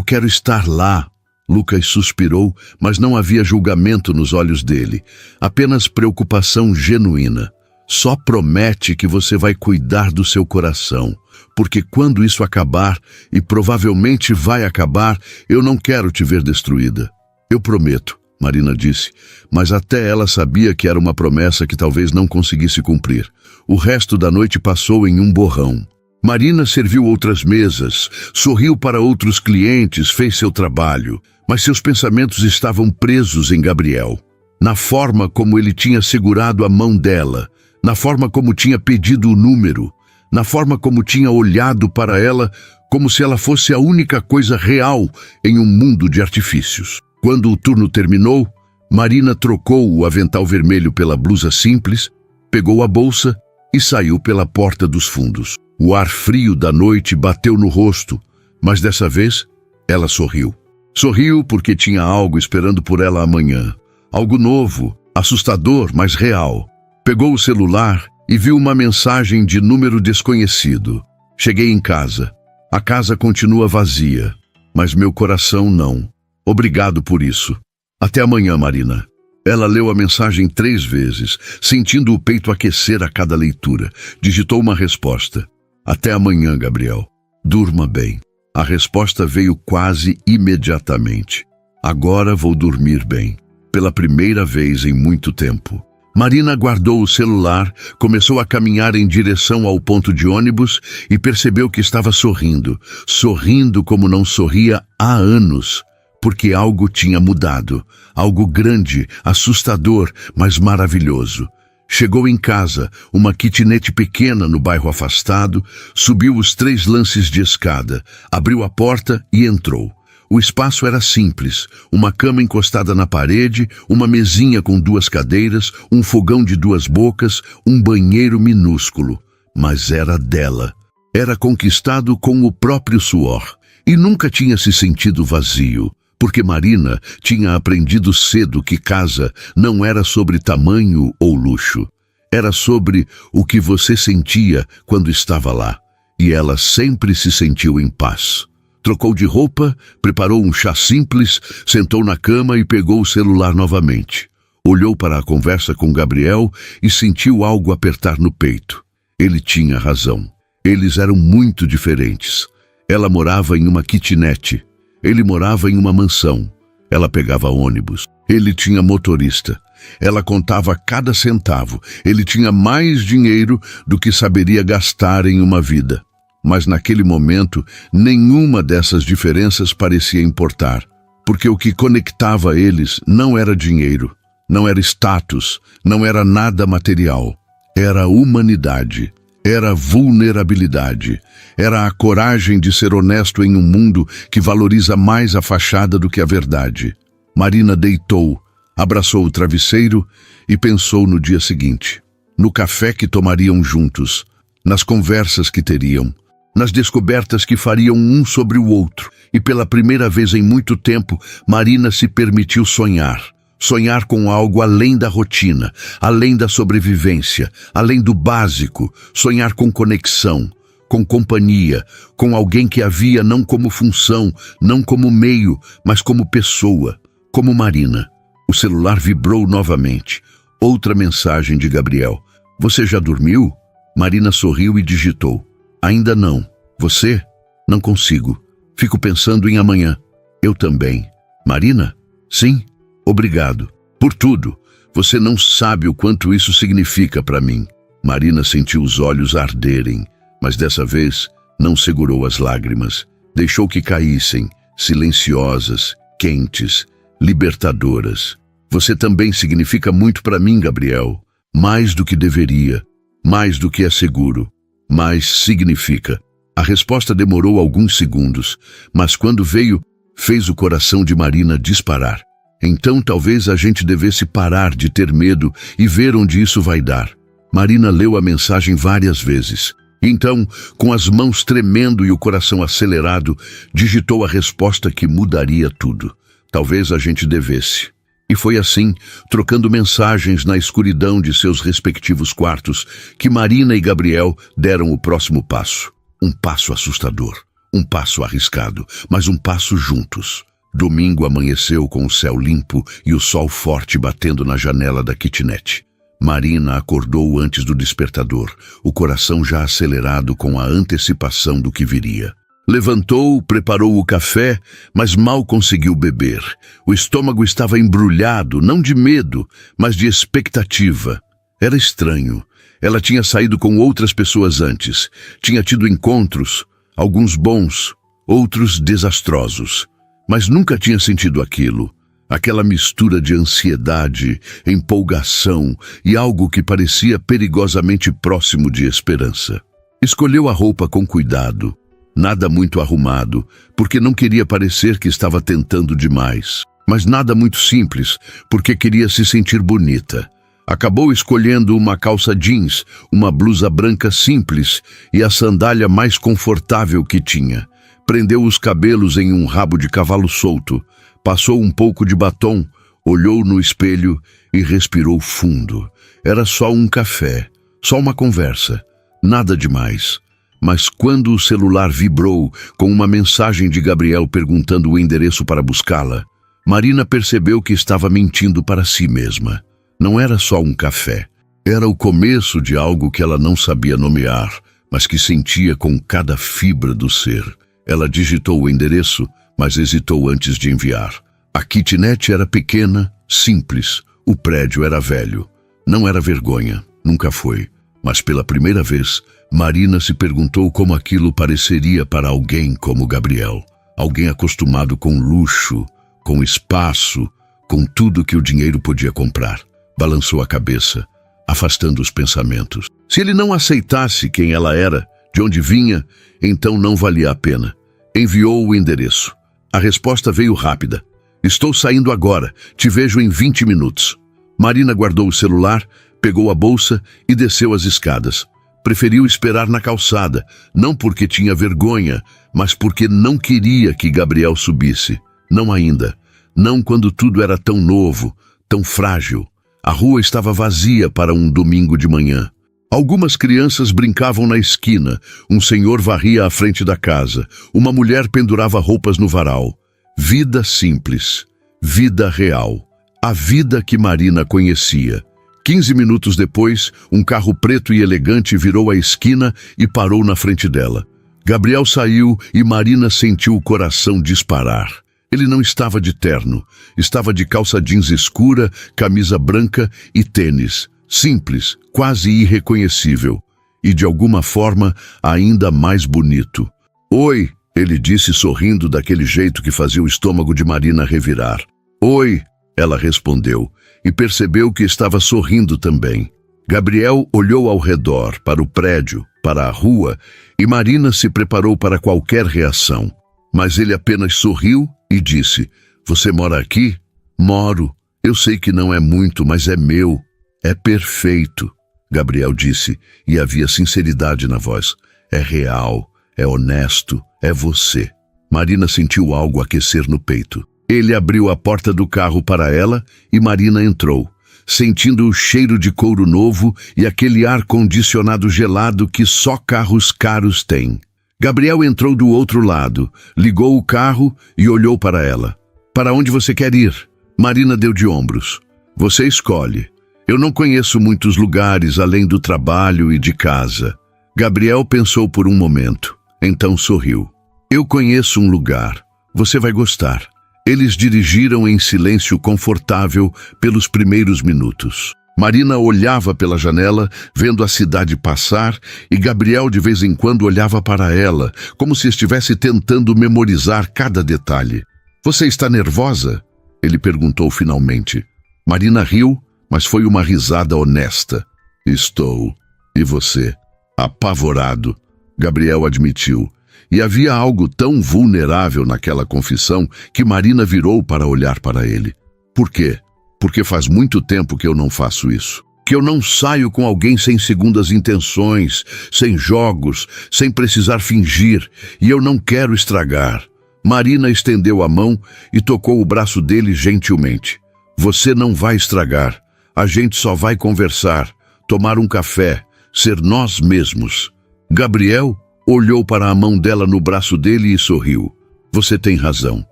quero estar lá. Lucas suspirou, mas não havia julgamento nos olhos dele. Apenas preocupação genuína. Só promete que você vai cuidar do seu coração, porque quando isso acabar, e provavelmente vai acabar, eu não quero te ver destruída. Eu prometo, Marina disse, mas até ela sabia que era uma promessa que talvez não conseguisse cumprir. O resto da noite passou em um borrão. Marina serviu outras mesas, sorriu para outros clientes, fez seu trabalho, mas seus pensamentos estavam presos em Gabriel, na forma como ele tinha segurado a mão dela, na forma como tinha pedido o número, na forma como tinha olhado para ela como se ela fosse a única coisa real em um mundo de artifícios. Quando o turno terminou, Marina trocou o avental vermelho pela blusa simples, pegou a bolsa e saiu pela porta dos fundos. O ar frio da noite bateu no rosto, mas dessa vez ela sorriu. Sorriu porque tinha algo esperando por ela amanhã. Algo novo, assustador, mas real. Pegou o celular e viu uma mensagem de número desconhecido. Cheguei em casa. A casa continua vazia, mas meu coração não. Obrigado por isso. Até amanhã, Marina. Ela leu a mensagem 3 vezes, sentindo o peito aquecer a cada leitura. Digitou uma resposta. Até amanhã, Gabriel. Durma bem. A resposta veio quase imediatamente. Agora vou dormir bem. Pela primeira vez em muito tempo. Marina guardou o celular, começou a caminhar em direção ao ponto de ônibus e percebeu que estava sorrindo. Sorrindo como não sorria há anos. Porque algo tinha mudado. Algo grande, assustador, mas maravilhoso. Chegou em casa, uma kitnet pequena no bairro afastado, subiu os 3 lances de escada, abriu a porta e entrou. O espaço era simples, uma cama encostada na parede, uma mesinha com 2 cadeiras, um fogão de 2 bocas, um banheiro minúsculo. Mas era dela. Era conquistado com o próprio suor. E nunca tinha se sentido vazio. Porque Marina tinha aprendido cedo que casa não era sobre tamanho ou luxo. Era sobre o que você sentia quando estava lá. E ela sempre se sentiu em paz. Trocou de roupa, preparou um chá simples, sentou na cama e pegou o celular novamente. Olhou para a conversa com Gabriel e sentiu algo apertar no peito. Ele tinha razão. Eles eram muito diferentes. Ela morava em uma kitnet. Ele morava em uma mansão. Ela pegava ônibus. Ele tinha motorista. Ela contava cada centavo. Ele tinha mais dinheiro do que saberia gastar em uma vida. Mas naquele momento, nenhuma dessas diferenças parecia importar. Porque o que conectava eles não era dinheiro, não era status, não era nada material. Era humanidade. Era vulnerabilidade. Era a coragem de ser honesto em um mundo que valoriza mais a fachada do que a verdade. Marina deitou, abraçou o travesseiro e pensou no dia seguinte. No café que tomariam juntos, nas conversas que teriam, nas descobertas que fariam um sobre o outro. E pela primeira vez em muito tempo, Marina se permitiu sonhar. Sonhar com algo além da rotina, além da sobrevivência, além do básico. Sonhar com conexão, com companhia, com alguém que a via não como função, não como meio, mas como pessoa, como Marina. O celular vibrou novamente. Outra mensagem de Gabriel. Você já dormiu? Marina sorriu e digitou. Ainda não. Você? Não consigo. Fico pensando em amanhã. Eu também. Marina? Sim. Obrigado. Por tudo. Você não sabe o quanto isso significa para mim. Marina sentiu os olhos arderem, mas dessa vez não segurou as lágrimas. Deixou que caíssem, silenciosas, quentes, libertadoras. Você também significa muito para mim, Gabriel. Mais do que deveria. Mais do que é seguro. Mas significa. A resposta demorou alguns segundos, mas quando veio, fez o coração de Marina disparar. Então talvez a gente devesse parar de ter medo e ver onde isso vai dar. Marina leu a mensagem várias vezes. Então, com as mãos tremendo e o coração acelerado, digitou a resposta que mudaria tudo. Talvez a gente devesse. E foi assim, trocando mensagens na escuridão de seus respectivos quartos, que Marina e Gabriel deram o próximo passo. Um passo assustador, um passo arriscado, mas um passo juntos. Domingo amanheceu com o céu limpo e o sol forte batendo na janela da kitnet. Marina acordou antes do despertador, o coração já acelerado com a antecipação do que viria. Levantou, preparou o café, mas mal conseguiu beber. O estômago estava embrulhado, não de medo, mas de expectativa. Era estranho. Ela tinha saído com outras pessoas antes. Tinha tido encontros, alguns bons, outros desastrosos. Mas nunca tinha sentido aquilo. Aquela mistura de ansiedade, empolgação e algo que parecia perigosamente próximo de esperança. Escolheu a roupa com cuidado. Nada muito arrumado, porque não queria parecer que estava tentando demais. Mas nada muito simples, porque queria se sentir bonita. Acabou escolhendo uma calça jeans, uma blusa branca simples e a sandália mais confortável que tinha. Prendeu os cabelos em um rabo de cavalo solto, passou um pouco de batom, olhou no espelho e respirou fundo. Era só um café, só uma conversa, nada demais. Mas quando o celular vibrou com uma mensagem de Gabriel perguntando o endereço para buscá-la, Marina percebeu que estava mentindo para si mesma. Não era só um café. Era o começo de algo que ela não sabia nomear, mas que sentia com cada fibra do ser. Ela digitou o endereço, mas hesitou antes de enviar. A kitnet era pequena, simples. O prédio era velho. Não era vergonha, nunca foi. Mas pela primeira vez, Marina se perguntou como aquilo pareceria para alguém como Gabriel. Alguém acostumado com luxo, com espaço, com tudo que o dinheiro podia comprar. Balançou a cabeça, afastando os pensamentos. Se ele não aceitasse quem ela era, de onde vinha, então não valia a pena. Enviou o endereço. A resposta veio rápida. Estou saindo agora, te vejo em 20 minutos. Marina guardou o celular, pegou a bolsa e desceu as escadas. Preferiu esperar na calçada, não porque tinha vergonha, mas porque não queria que Gabriel subisse. Não ainda. Não quando tudo era tão novo, tão frágil. A rua estava vazia para um domingo de manhã. Algumas crianças brincavam na esquina, um senhor varria à frente da casa, uma mulher pendurava roupas no varal. Vida simples, vida real, a vida que Marina conhecia. 15 minutos depois, um carro preto e elegante virou a esquina e parou na frente dela. Gabriel saiu e Marina sentiu o coração disparar. Ele não estava de terno, estava de calça jeans escura, camisa branca e tênis. Simples, quase irreconhecível. E de alguma forma, ainda mais bonito. "Oi", ele disse sorrindo daquele jeito que fazia o estômago de Marina revirar. "Oi", ela respondeu, e percebeu que estava sorrindo também. Gabriel olhou ao redor, para o prédio, para a rua, e Marina se preparou para qualquer reação. Mas ele apenas sorriu e disse: "Você mora aqui?" "Moro. Eu sei que não é muito, mas é meu." "É perfeito", Gabriel disse, e havia sinceridade na voz. "É real, é honesto, é você." Marina sentiu algo aquecer no peito. Ele abriu a porta do carro para ela e Marina entrou, sentindo o cheiro de couro novo e aquele ar-condicionado gelado que só carros caros têm. Gabriel entrou do outro lado, ligou o carro e olhou para ela. "Para onde você quer ir?" Marina deu de ombros. "Você escolhe. Eu não conheço muitos lugares além do trabalho e de casa." Gabriel pensou por um momento, então sorriu. "Eu conheço um lugar. Você vai gostar." Eles dirigiram em silêncio confortável pelos primeiros minutos. Marina olhava pela janela, vendo a cidade passar, e Gabriel de vez em quando olhava para ela, como se estivesse tentando memorizar cada detalhe. "Você está nervosa?" ele perguntou finalmente. Marina riu, mas foi uma risada honesta. "Estou. E você?" "Apavorado", Gabriel admitiu. E havia algo tão vulnerável naquela confissão que Marina virou para olhar para ele. "Por quê?" "Porque faz muito tempo que eu não faço isso. Que eu não saio com alguém sem segundas intenções, sem jogos, sem precisar fingir, e eu não quero estragar." Marina estendeu a mão e tocou o braço dele gentilmente. "Você não vai estragar. A gente só vai conversar, tomar um café, ser nós mesmos." Gabriel olhou para a mão dela no braço dele e sorriu. "Você tem razão.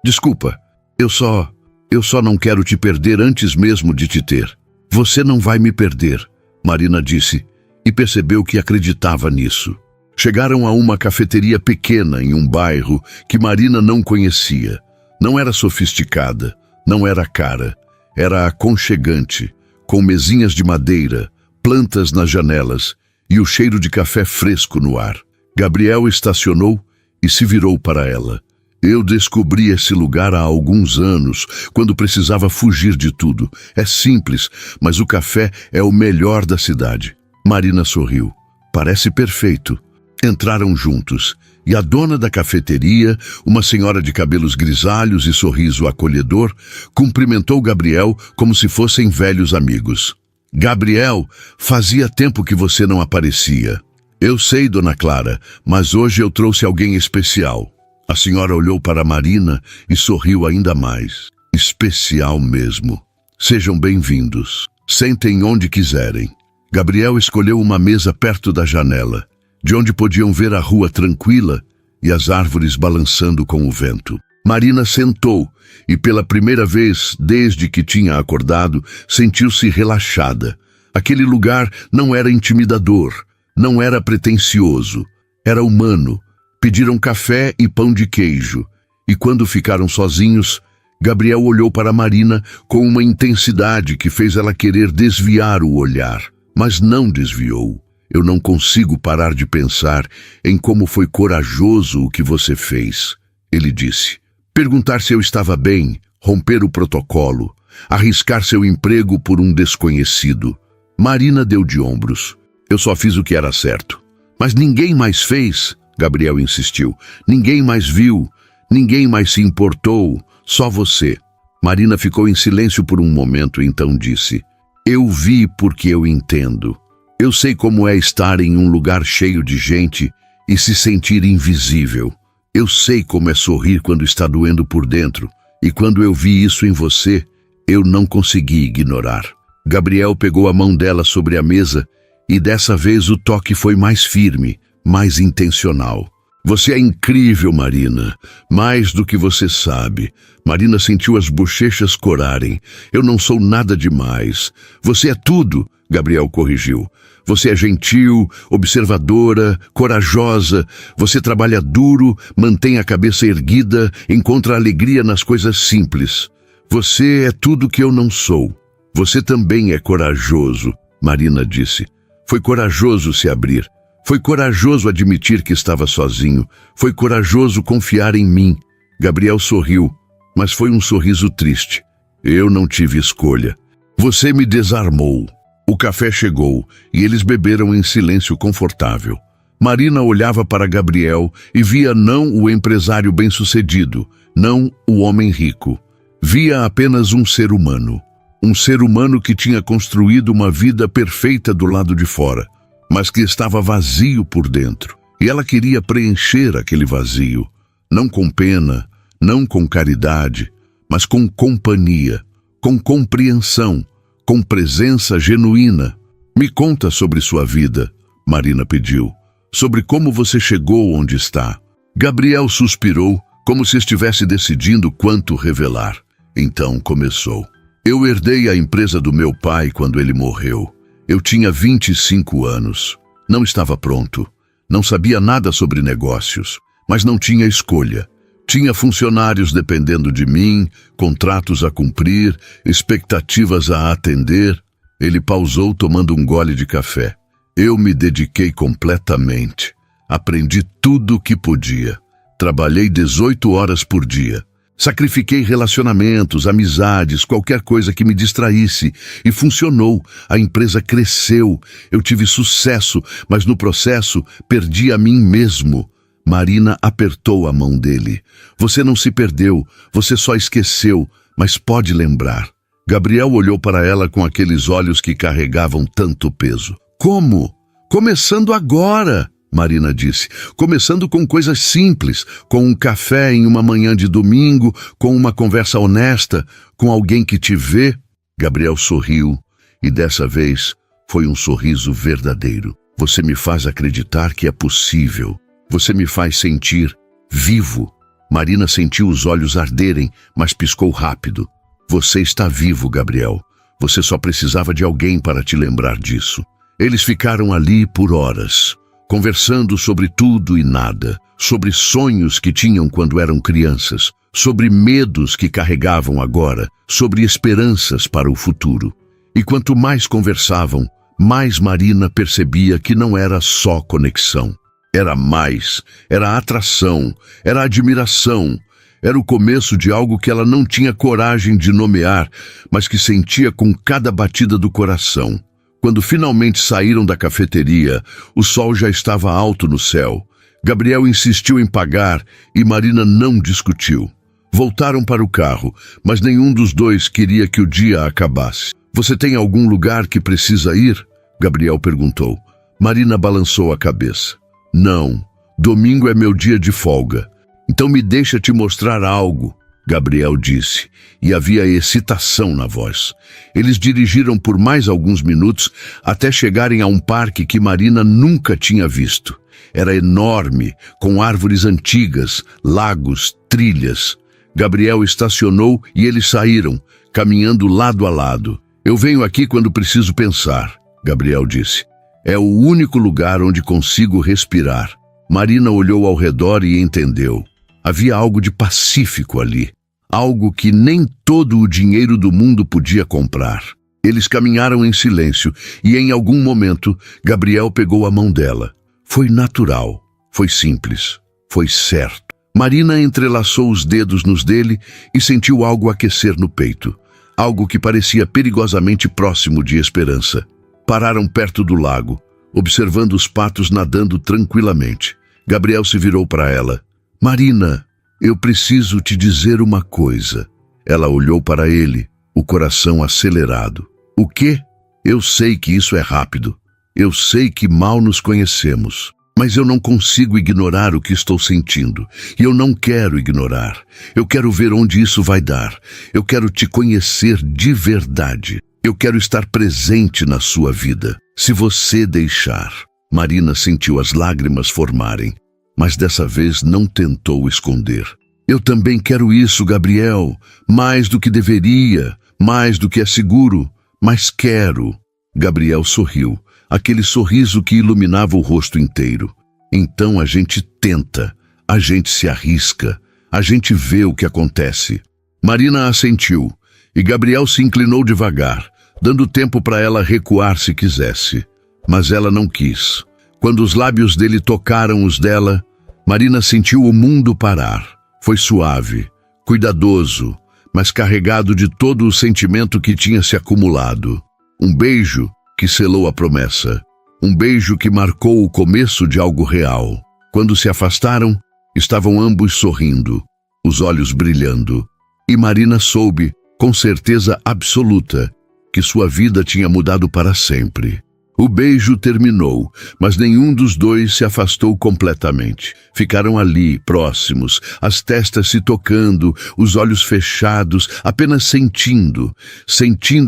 Desculpa, eu só não quero te perder antes mesmo de te ter." "Você não vai me perder", Marina disse, e percebeu que acreditava nisso. Chegaram a uma cafeteria pequena em um bairro que Marina não conhecia. Não era sofisticada, não era cara, era aconchegante, com mesinhas de madeira, plantas nas janelas e o cheiro de café fresco no ar. Gabriel estacionou e se virou para ela. "Eu descobri esse lugar há alguns anos, quando precisava fugir de tudo. É simples, mas o café é o melhor da cidade." Marina sorriu. "Parece perfeito." Entraram juntos, e a dona da cafeteria, uma senhora de cabelos grisalhos e sorriso acolhedor, cumprimentou Gabriel como se fossem velhos amigos. "Gabriel, fazia tempo que você não aparecia." "Eu sei, dona Clara, mas hoje eu trouxe alguém especial." A senhora olhou para Marina e sorriu ainda mais. "Especial mesmo. Sejam bem-vindos. Sentem onde quiserem." Gabriel escolheu uma mesa perto da janela, de onde podiam ver a rua tranquila e as árvores balançando com o vento. Marina sentou e, pela primeira vez desde que tinha acordado, sentiu-se relaxada. Aquele lugar não era intimidador, não era pretensioso, era humano. Pediram café e pão de queijo, e quando ficaram sozinhos, Gabriel olhou para Marina com uma intensidade que fez ela querer desviar o olhar, mas não desviou. "Eu não consigo parar de pensar em como foi corajoso o que você fez", ele disse. "Perguntar se eu estava bem, romper o protocolo, arriscar seu emprego por um desconhecido." Marina deu de ombros. "Eu só fiz o que era certo." "Mas ninguém mais fez", Gabriel insistiu. "Ninguém mais viu, ninguém mais se importou, só você." Marina ficou em silêncio por um momento e então disse: "Eu vi porque eu entendo. Eu sei como é estar em um lugar cheio de gente e se sentir invisível. Eu sei como é sorrir quando está doendo por dentro, e quando eu vi isso em você, eu não consegui ignorar." Gabriel pegou a mão dela sobre a mesa e dessa vez o toque foi mais firme, mais intencional. Você é incrível, Marina. Mais do que você sabe. Marina sentiu as bochechas corarem. Eu não sou nada demais. Você é tudo, Gabriel corrigiu. Você é gentil, observadora, corajosa. Você trabalha duro, mantém a cabeça erguida, encontra alegria nas coisas simples. Você é tudo que eu não sou. Você também é corajoso, Marina disse. Foi corajoso se abrir. Foi corajoso admitir que estava sozinho. Foi corajoso confiar em mim. Gabriel sorriu, mas foi um sorriso triste. Eu não tive escolha. Você me desarmou. O café chegou e eles beberam em silêncio confortável. Marina olhava para Gabriel e via não o empresário bem-sucedido, não o homem rico. Via apenas um ser humano. Um ser humano que tinha construído uma vida perfeita do lado de fora, mas que estava vazio por dentro. E ela queria preencher aquele vazio, não com pena, não com caridade, mas com companhia, com compreensão, com presença genuína. Me conta sobre sua vida, Marina pediu, sobre como você chegou onde está. Gabriel suspirou, como se estivesse decidindo quanto revelar. Então começou. Eu herdei a empresa do meu pai quando ele morreu. Eu tinha 25 anos. Não estava pronto. Não sabia nada sobre negócios, mas não tinha escolha. Tinha funcionários dependendo de mim, contratos a cumprir, expectativas a atender. Ele pausou tomando um gole de café. Eu me dediquei completamente. Aprendi tudo o que podia. Trabalhei 18 horas por dia. Sacrifiquei relacionamentos, amizades, qualquer coisa que me distraísse. E funcionou. A empresa cresceu. Eu tive sucesso, mas no processo perdi a mim mesmo. Marina apertou a mão dele. Você não se perdeu, você só esqueceu, mas pode lembrar. Gabriel olhou para ela com aqueles olhos que carregavam tanto peso. Como? Começando agora, Marina disse. Começando com coisas simples, com um café em uma manhã de domingo, com uma conversa honesta, com alguém que te vê. Gabriel sorriu, e dessa vez foi um sorriso verdadeiro. Você me faz acreditar que é possível. Você me faz sentir vivo. Marina sentiu os olhos arderem, mas piscou rápido. Você está vivo, Gabriel. Você só precisava de alguém para te lembrar disso. Eles ficaram ali por horas, conversando sobre tudo e nada, sobre sonhos que tinham quando eram crianças, sobre medos que carregavam agora, sobre esperanças para o futuro. E quanto mais conversavam, mais Marina percebia que não era só conexão. Era mais, era atração, era admiração, era o começo de algo que ela não tinha coragem de nomear, mas que sentia com cada batida do coração. Quando finalmente saíram da cafeteria, o sol já estava alto no céu. Gabriel insistiu em pagar e Marina não discutiu. Voltaram para o carro, mas nenhum dos dois queria que o dia acabasse. Você tem algum lugar que precisa ir? Gabriel perguntou. Marina balançou a cabeça. Não, domingo é meu dia de folga. Então me deixa te mostrar algo, Gabriel disse, e havia excitação na voz. Eles dirigiram por mais alguns minutos até chegarem a um parque que Marina nunca tinha visto. Era enorme, com árvores antigas, lagos, trilhas. Gabriel estacionou e eles saíram, caminhando lado a lado. Eu venho aqui quando preciso pensar, Gabriel disse. É o único lugar onde consigo respirar. Marina olhou ao redor e entendeu. Havia algo de pacífico ali. Algo que nem todo o dinheiro do mundo podia comprar. Eles caminharam em silêncio e em algum momento Gabriel pegou a mão dela. Foi natural, foi simples, foi certo. Marina entrelaçou os dedos nos dele e sentiu algo aquecer no peito. Algo que parecia perigosamente próximo de esperança. Pararam perto do lago, observando os patos nadando tranquilamente. Gabriel se virou para ela. Marina, eu preciso te dizer uma coisa. Ela olhou para ele, o coração acelerado. O quê? Eu sei que isso é rápido. Eu sei que mal nos conhecemos. Mas eu não consigo ignorar o que estou sentindo. E eu não quero ignorar. Eu quero ver onde isso vai dar. Eu quero te conhecer de verdade. Eu quero estar presente na sua vida, se você deixar. Marina sentiu as lágrimas formarem, mas dessa vez não tentou esconder. Eu também quero isso, Gabriel, mais do que deveria, mais do que é seguro, mas quero. Gabriel sorriu, aquele sorriso que iluminava o rosto inteiro. Então a gente tenta, a gente se arrisca, a gente vê o que acontece. Marina assentiu, e Gabriel se inclinou devagar, dando tempo para ela recuar se quisesse. Mas ela não quis. Quando os lábios dele tocaram os dela, Marina sentiu o mundo parar. Foi suave, cuidadoso, mas carregado de todo o sentimento que tinha se acumulado. Um beijo que selou a promessa. Um beijo que marcou o começo de algo real. Quando se afastaram, estavam ambos sorrindo, os olhos brilhando. E Marina soube, com certeza absoluta, que sua vida tinha mudado para sempre. O beijo terminou, mas nenhum dos dois se afastou completamente. Ficaram ali, próximos, as testas se tocando, os olhos fechados, apenas sentindo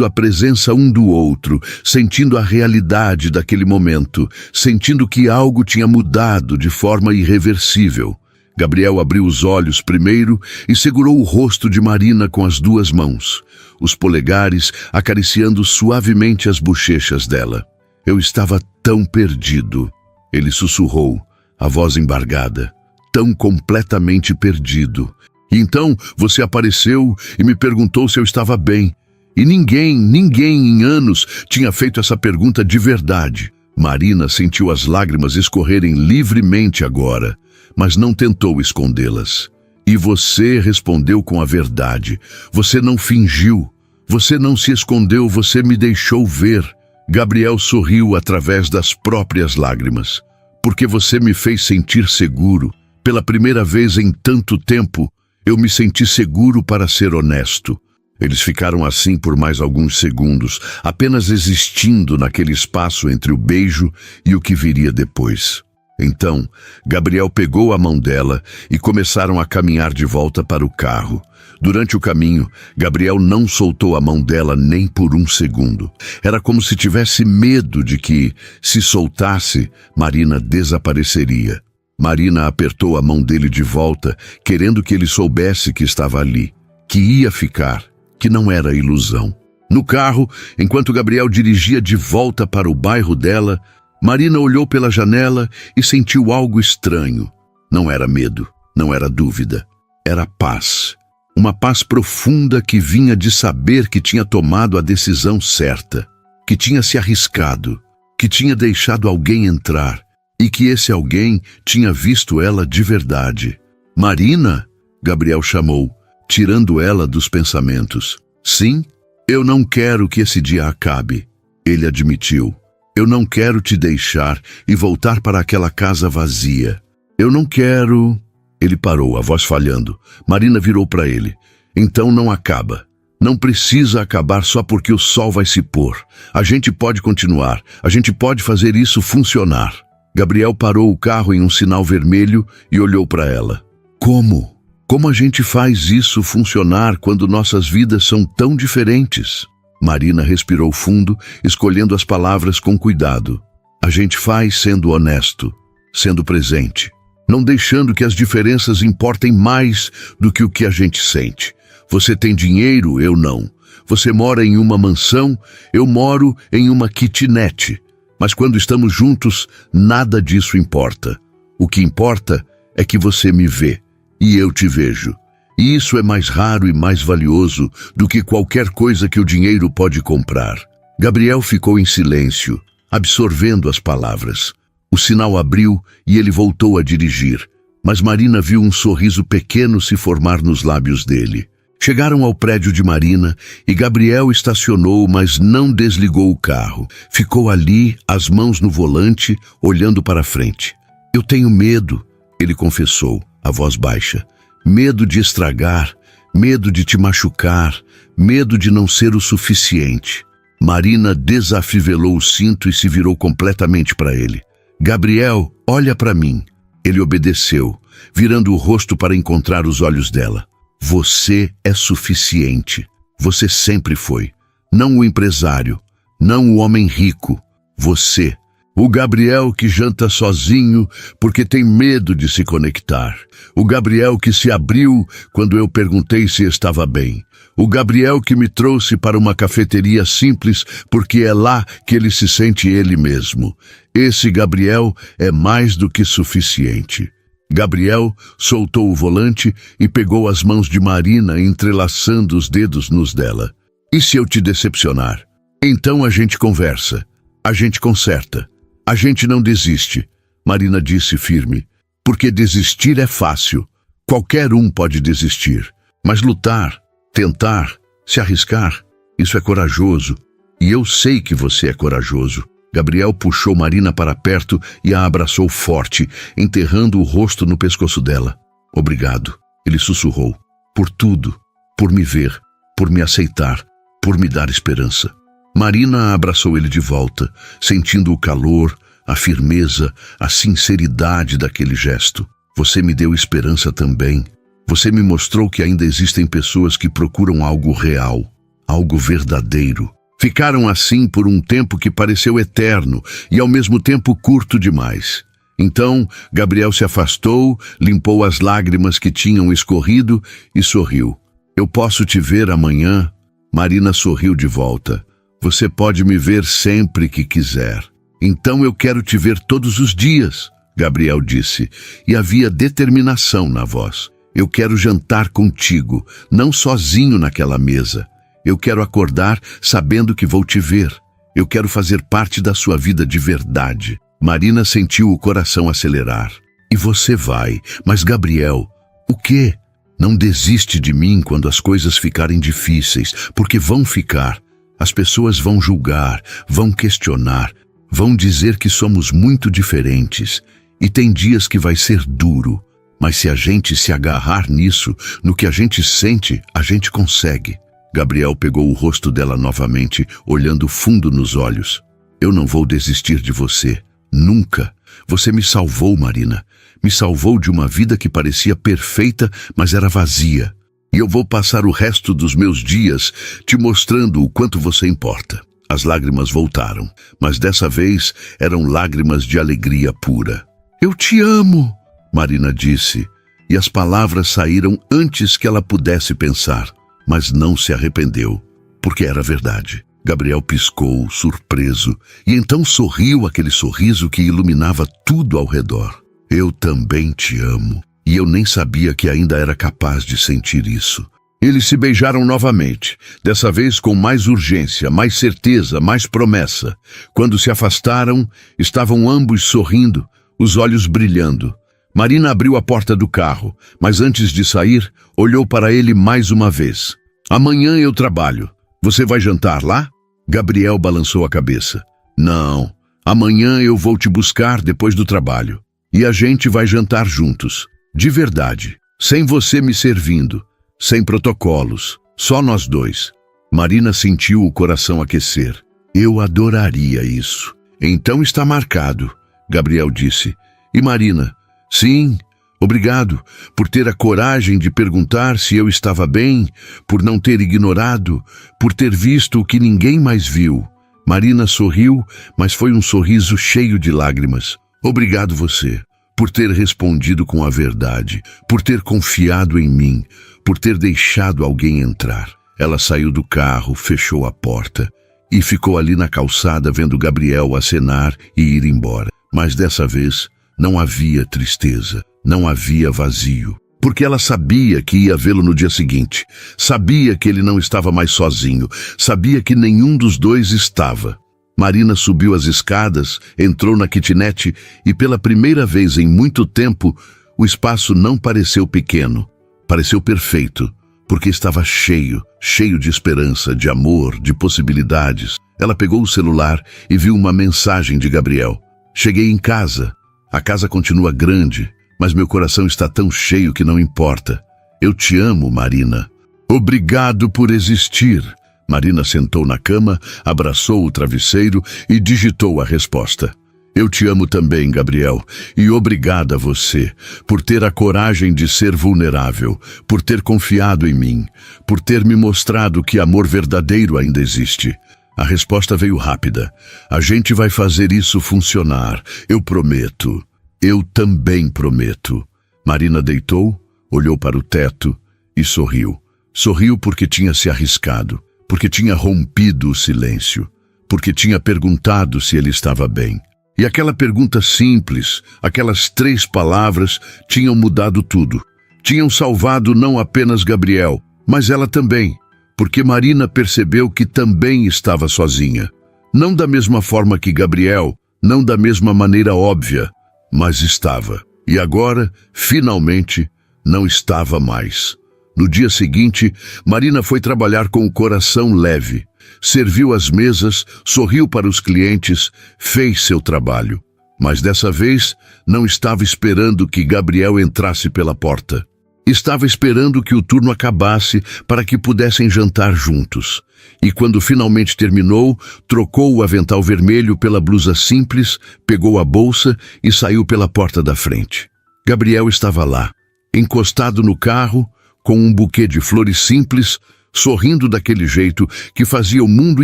a presença um do outro, sentindo a realidade daquele momento, sentindo que algo tinha mudado de forma irreversível. Gabriel abriu os olhos primeiro e segurou o rosto de Marina com as duas mãos, os polegares acariciando suavemente as bochechas dela. Eu estava tão perdido, ele sussurrou, a voz embargada, tão completamente perdido. E então você apareceu e me perguntou se eu estava bem. E ninguém em anos tinha feito essa pergunta de verdade. Marina sentiu as lágrimas escorrerem livremente agora, mas não tentou escondê-las. E você respondeu com a verdade. Você não fingiu. Você não se escondeu, você me deixou ver. Gabriel sorriu através das próprias lágrimas. Porque você me fez sentir seguro. Pela primeira vez em tanto tempo, eu me senti seguro para ser honesto. Eles ficaram assim por mais alguns segundos, apenas existindo naquele espaço entre o beijo e o que viria depois. Então, Gabriel pegou a mão dela e começaram a caminhar de volta para o carro. Durante o caminho, Gabriel não soltou a mão dela nem por um segundo. Era como se tivesse medo de que, se soltasse, Marina desapareceria. Marina apertou a mão dele de volta, querendo que ele soubesse que estava ali, que ia ficar, que não era ilusão. No carro, enquanto Gabriel dirigia de volta para o bairro dela, Marina olhou pela janela e sentiu algo estranho. Não era medo, não era dúvida, era paz. Uma paz profunda que vinha de saber que tinha tomado a decisão certa, que tinha se arriscado, que tinha deixado alguém entrar e que esse alguém tinha visto ela de verdade. Marina? Gabriel chamou, tirando ela dos pensamentos. Sim, eu não quero que esse dia acabe, ele admitiu. Eu não quero te deixar e voltar para aquela casa vazia. Eu não quero... Ele parou, a voz falhando. Marina virou para ele. Então não acaba. Não precisa acabar só porque o sol vai se pôr. A gente pode continuar. A gente pode fazer isso funcionar. Gabriel parou o carro em um sinal vermelho e olhou para ela. Como? Como a gente faz isso funcionar quando nossas vidas são tão diferentes? Marina respirou fundo, escolhendo as palavras com cuidado. A gente faz sendo honesto, sendo presente, não deixando que as diferenças importem mais do que o que a gente sente. Você tem dinheiro, eu não. Você mora em uma mansão, eu moro em uma kitnet. Mas quando estamos juntos, nada disso importa. O que importa é que você me vê e eu te vejo. E isso é mais raro e mais valioso do que qualquer coisa que o dinheiro pode comprar. Gabriel ficou em silêncio, absorvendo as palavras. O sinal abriu e ele voltou a dirigir, mas Marina viu um sorriso pequeno se formar nos lábios dele. Chegaram ao prédio de Marina e Gabriel estacionou, mas não desligou o carro. Ficou ali, as mãos no volante, olhando para frente. Eu tenho medo, ele confessou, a voz baixa. Medo de estragar, medo de te machucar, medo de não ser o suficiente. Marina desafivelou o cinto e se virou completamente para ele. Gabriel, olha para mim. Ele obedeceu, virando o rosto para encontrar os olhos dela. Você é suficiente. Você sempre foi. não o empresário, não o homem rico, você. O Gabriel que janta sozinho porque tem medo de se conectar. O Gabriel que se abriu quando eu perguntei se estava bem. O Gabriel que me trouxe para uma cafeteria simples porque é lá que ele se sente ele mesmo. Esse Gabriel é mais do que suficiente. Gabriel soltou o volante e pegou as mãos de Marina, entrelaçando os dedos nos dela. E se eu te decepcionar? Então a gente conversa, a gente conserta. A gente não desiste, Marina disse firme, porque desistir é fácil. Qualquer um pode desistir. Mas lutar, tentar, se arriscar, isso é corajoso. E eu sei que você é corajoso. Gabriel puxou Marina para perto e a abraçou forte, enterrando o rosto no pescoço dela. Obrigado, ele sussurrou. Por tudo, por me ver, por me aceitar, por me dar esperança. Marina abraçou ele de volta, sentindo o calor, a firmeza, a sinceridade daquele gesto. Você me deu esperança também. Você me mostrou que ainda existem pessoas que procuram algo real, algo verdadeiro. Ficaram assim por um tempo que pareceu eterno e ao mesmo tempo curto demais. Então, Gabriel se afastou, limpou as lágrimas que tinham escorrido e sorriu. Eu posso te ver amanhã? Marina sorriu de volta. Você pode me ver sempre que quiser. Então eu quero te ver todos os dias, Gabriel disse, e havia determinação na voz. Eu quero jantar contigo, não sozinho naquela mesa. Eu quero acordar sabendo que vou te ver. Eu quero fazer parte da sua vida de verdade. Marina sentiu o coração acelerar. E você vai, mas Gabriel, o quê? Não desiste de mim quando as coisas ficarem difíceis, porque vão ficar. As pessoas vão julgar, vão questionar, vão dizer que somos muito diferentes. E tem dias que vai ser duro, mas se a gente se agarrar nisso, no que a gente sente, a gente consegue. Gabriel pegou o rosto dela novamente, olhando fundo nos olhos. Eu não vou desistir de você, nunca. Você me salvou, Marina. Me salvou de uma vida que parecia perfeita, mas era vazia. E eu vou passar o resto dos meus dias te mostrando o quanto você importa. As lágrimas voltaram, mas dessa vez eram lágrimas de alegria pura. Eu te amo, Marina disse, e as palavras saíram antes que ela pudesse pensar, mas não se arrependeu, porque era verdade. Gabriel piscou, surpreso, e então sorriu aquele sorriso que iluminava tudo ao redor. Eu também te amo. E eu nem sabia que ainda era capaz de sentir isso. Eles se beijaram novamente, dessa vez com mais urgência, mais certeza, mais promessa. Quando se afastaram, estavam ambos sorrindo, os olhos brilhando. Marina abriu a porta do carro, mas antes de sair, olhou para ele mais uma vez. Amanhã eu trabalho. Você vai jantar lá? Gabriel balançou a cabeça. Não, amanhã eu vou te buscar depois do trabalho. E a gente vai jantar juntos. De verdade, sem você me servindo, sem protocolos, só nós dois. Marina sentiu o coração aquecer. Eu adoraria isso. Então está marcado, Gabriel disse. E Marina, sim, obrigado por ter a coragem de perguntar se eu estava bem, por não ter ignorado, por ter visto o que ninguém mais viu. Marina sorriu, mas foi um sorriso cheio de lágrimas. Obrigado você. Por ter respondido com a verdade, por ter confiado em mim, por ter deixado alguém entrar. Ela saiu do carro, fechou a porta e ficou ali na calçada vendo Gabriel acenar e ir embora. Mas dessa vez não havia tristeza, não havia vazio, porque ela sabia que ia vê-lo no dia seguinte, sabia que ele não estava mais sozinho, sabia que nenhum dos dois estava. Marina subiu as escadas, entrou na kitnet e pela primeira vez em muito tempo, o espaço não pareceu pequeno, pareceu perfeito, porque estava cheio, cheio de esperança, de amor, de possibilidades. Ela pegou o celular e viu uma mensagem de Gabriel. Cheguei em casa. A casa continua grande, mas meu coração está tão cheio que não importa. Eu te amo, Marina. Obrigado por existir. Marina sentou na cama, abraçou o travesseiro e digitou a resposta. Eu te amo também, Gabriel, e obrigada a você por ter a coragem de ser vulnerável, por ter confiado em mim, por ter me mostrado que amor verdadeiro ainda existe. A resposta veio rápida. A gente vai fazer isso funcionar, eu prometo. Eu também prometo. Marina deitou, olhou para o teto e sorriu. Sorriu porque tinha se arriscado, porque tinha rompido o silêncio, porque tinha perguntado se ele estava bem. E aquela pergunta simples, aquelas 3 palavras, tinham mudado tudo. Tinham salvado não apenas Gabriel, mas ela também, porque Marina percebeu que também estava sozinha. Não da mesma forma que Gabriel, não da mesma maneira óbvia, mas estava. E agora, finalmente, não estava mais. No dia seguinte, Marina foi trabalhar com o coração leve. Serviu as mesas, sorriu para os clientes, fez seu trabalho. Mas dessa vez, não estava esperando que Gabriel entrasse pela porta. Estava esperando que o turno acabasse para que pudessem jantar juntos. E quando finalmente terminou, trocou o avental vermelho pela blusa simples, pegou a bolsa e saiu pela porta da frente. Gabriel estava lá, encostado no carro, com um buquê de flores simples, sorrindo daquele jeito que fazia o mundo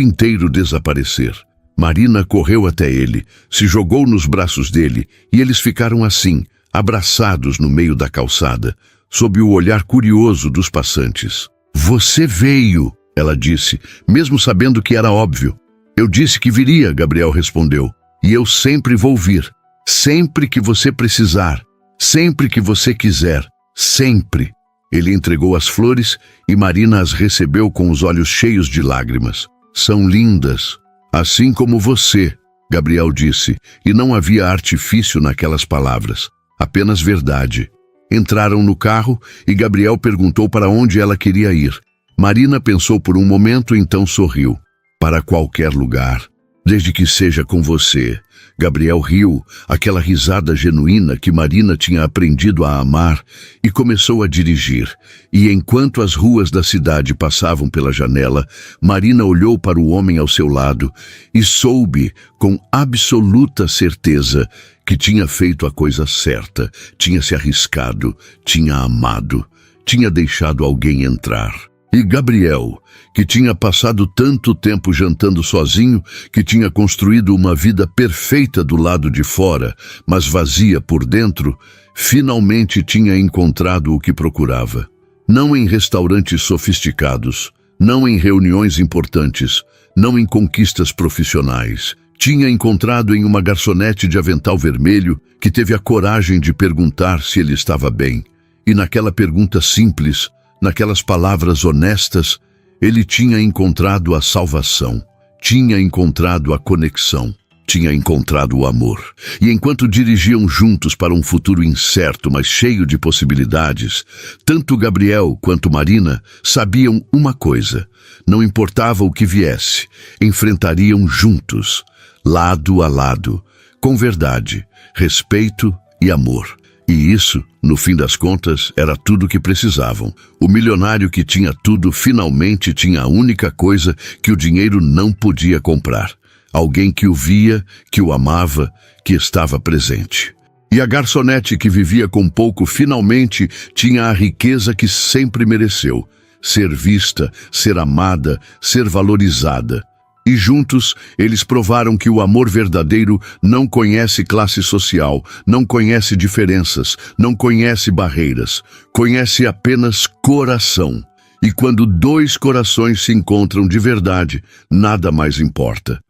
inteiro desaparecer. Marina correu até ele, se jogou nos braços dele e eles ficaram assim, abraçados no meio da calçada, sob o olhar curioso dos passantes. Você veio, ela disse, mesmo sabendo que era óbvio. Eu disse que viria, Gabriel respondeu, e eu sempre vou vir, sempre que você precisar, sempre que você quiser, sempre. Ele entregou as flores e Marina as recebeu com os olhos cheios de lágrimas. São lindas, assim como você, Gabriel disse, e não havia artifício naquelas palavras, apenas verdade. Entraram no carro e Gabriel perguntou para onde ela queria ir. Marina pensou por um momento, então sorriu. Para qualquer lugar, desde que seja com você. Gabriel riu, aquela risada genuína que Marina tinha aprendido a amar, e começou a dirigir. E enquanto as ruas da cidade passavam pela janela, Marina olhou para o homem ao seu lado e soube, com absoluta certeza, que tinha feito a coisa certa, tinha se arriscado, tinha amado, tinha deixado alguém entrar. E Gabriel, que tinha passado tanto tempo jantando sozinho, que tinha construído uma vida perfeita do lado de fora, mas vazia por dentro, finalmente tinha encontrado o que procurava. Não em restaurantes sofisticados, não em reuniões importantes, não em conquistas profissionais. Tinha encontrado em uma garçonete de avental vermelho que teve a coragem de perguntar se ele estava bem. E naquela pergunta simples, naquelas palavras honestas, ele tinha encontrado a salvação, tinha encontrado a conexão, tinha encontrado o amor. E enquanto dirigiam juntos para um futuro incerto, mas cheio de possibilidades, tanto Gabriel quanto Marina sabiam uma coisa: não importava o que viesse, enfrentariam juntos, lado a lado, com verdade, respeito e amor. E isso, no fim das contas, era tudo o que precisavam. O milionário que tinha tudo finalmente tinha a única coisa que o dinheiro não podia comprar. Alguém que o via, que o amava, que estava presente. E a garçonete que vivia com pouco finalmente tinha a riqueza que sempre mereceu: ser vista, ser amada, ser valorizada. E juntos, eles provaram que o amor verdadeiro não conhece classe social, não conhece diferenças, não conhece barreiras, conhece apenas coração. E quando 2 corações se encontram de verdade, nada mais importa.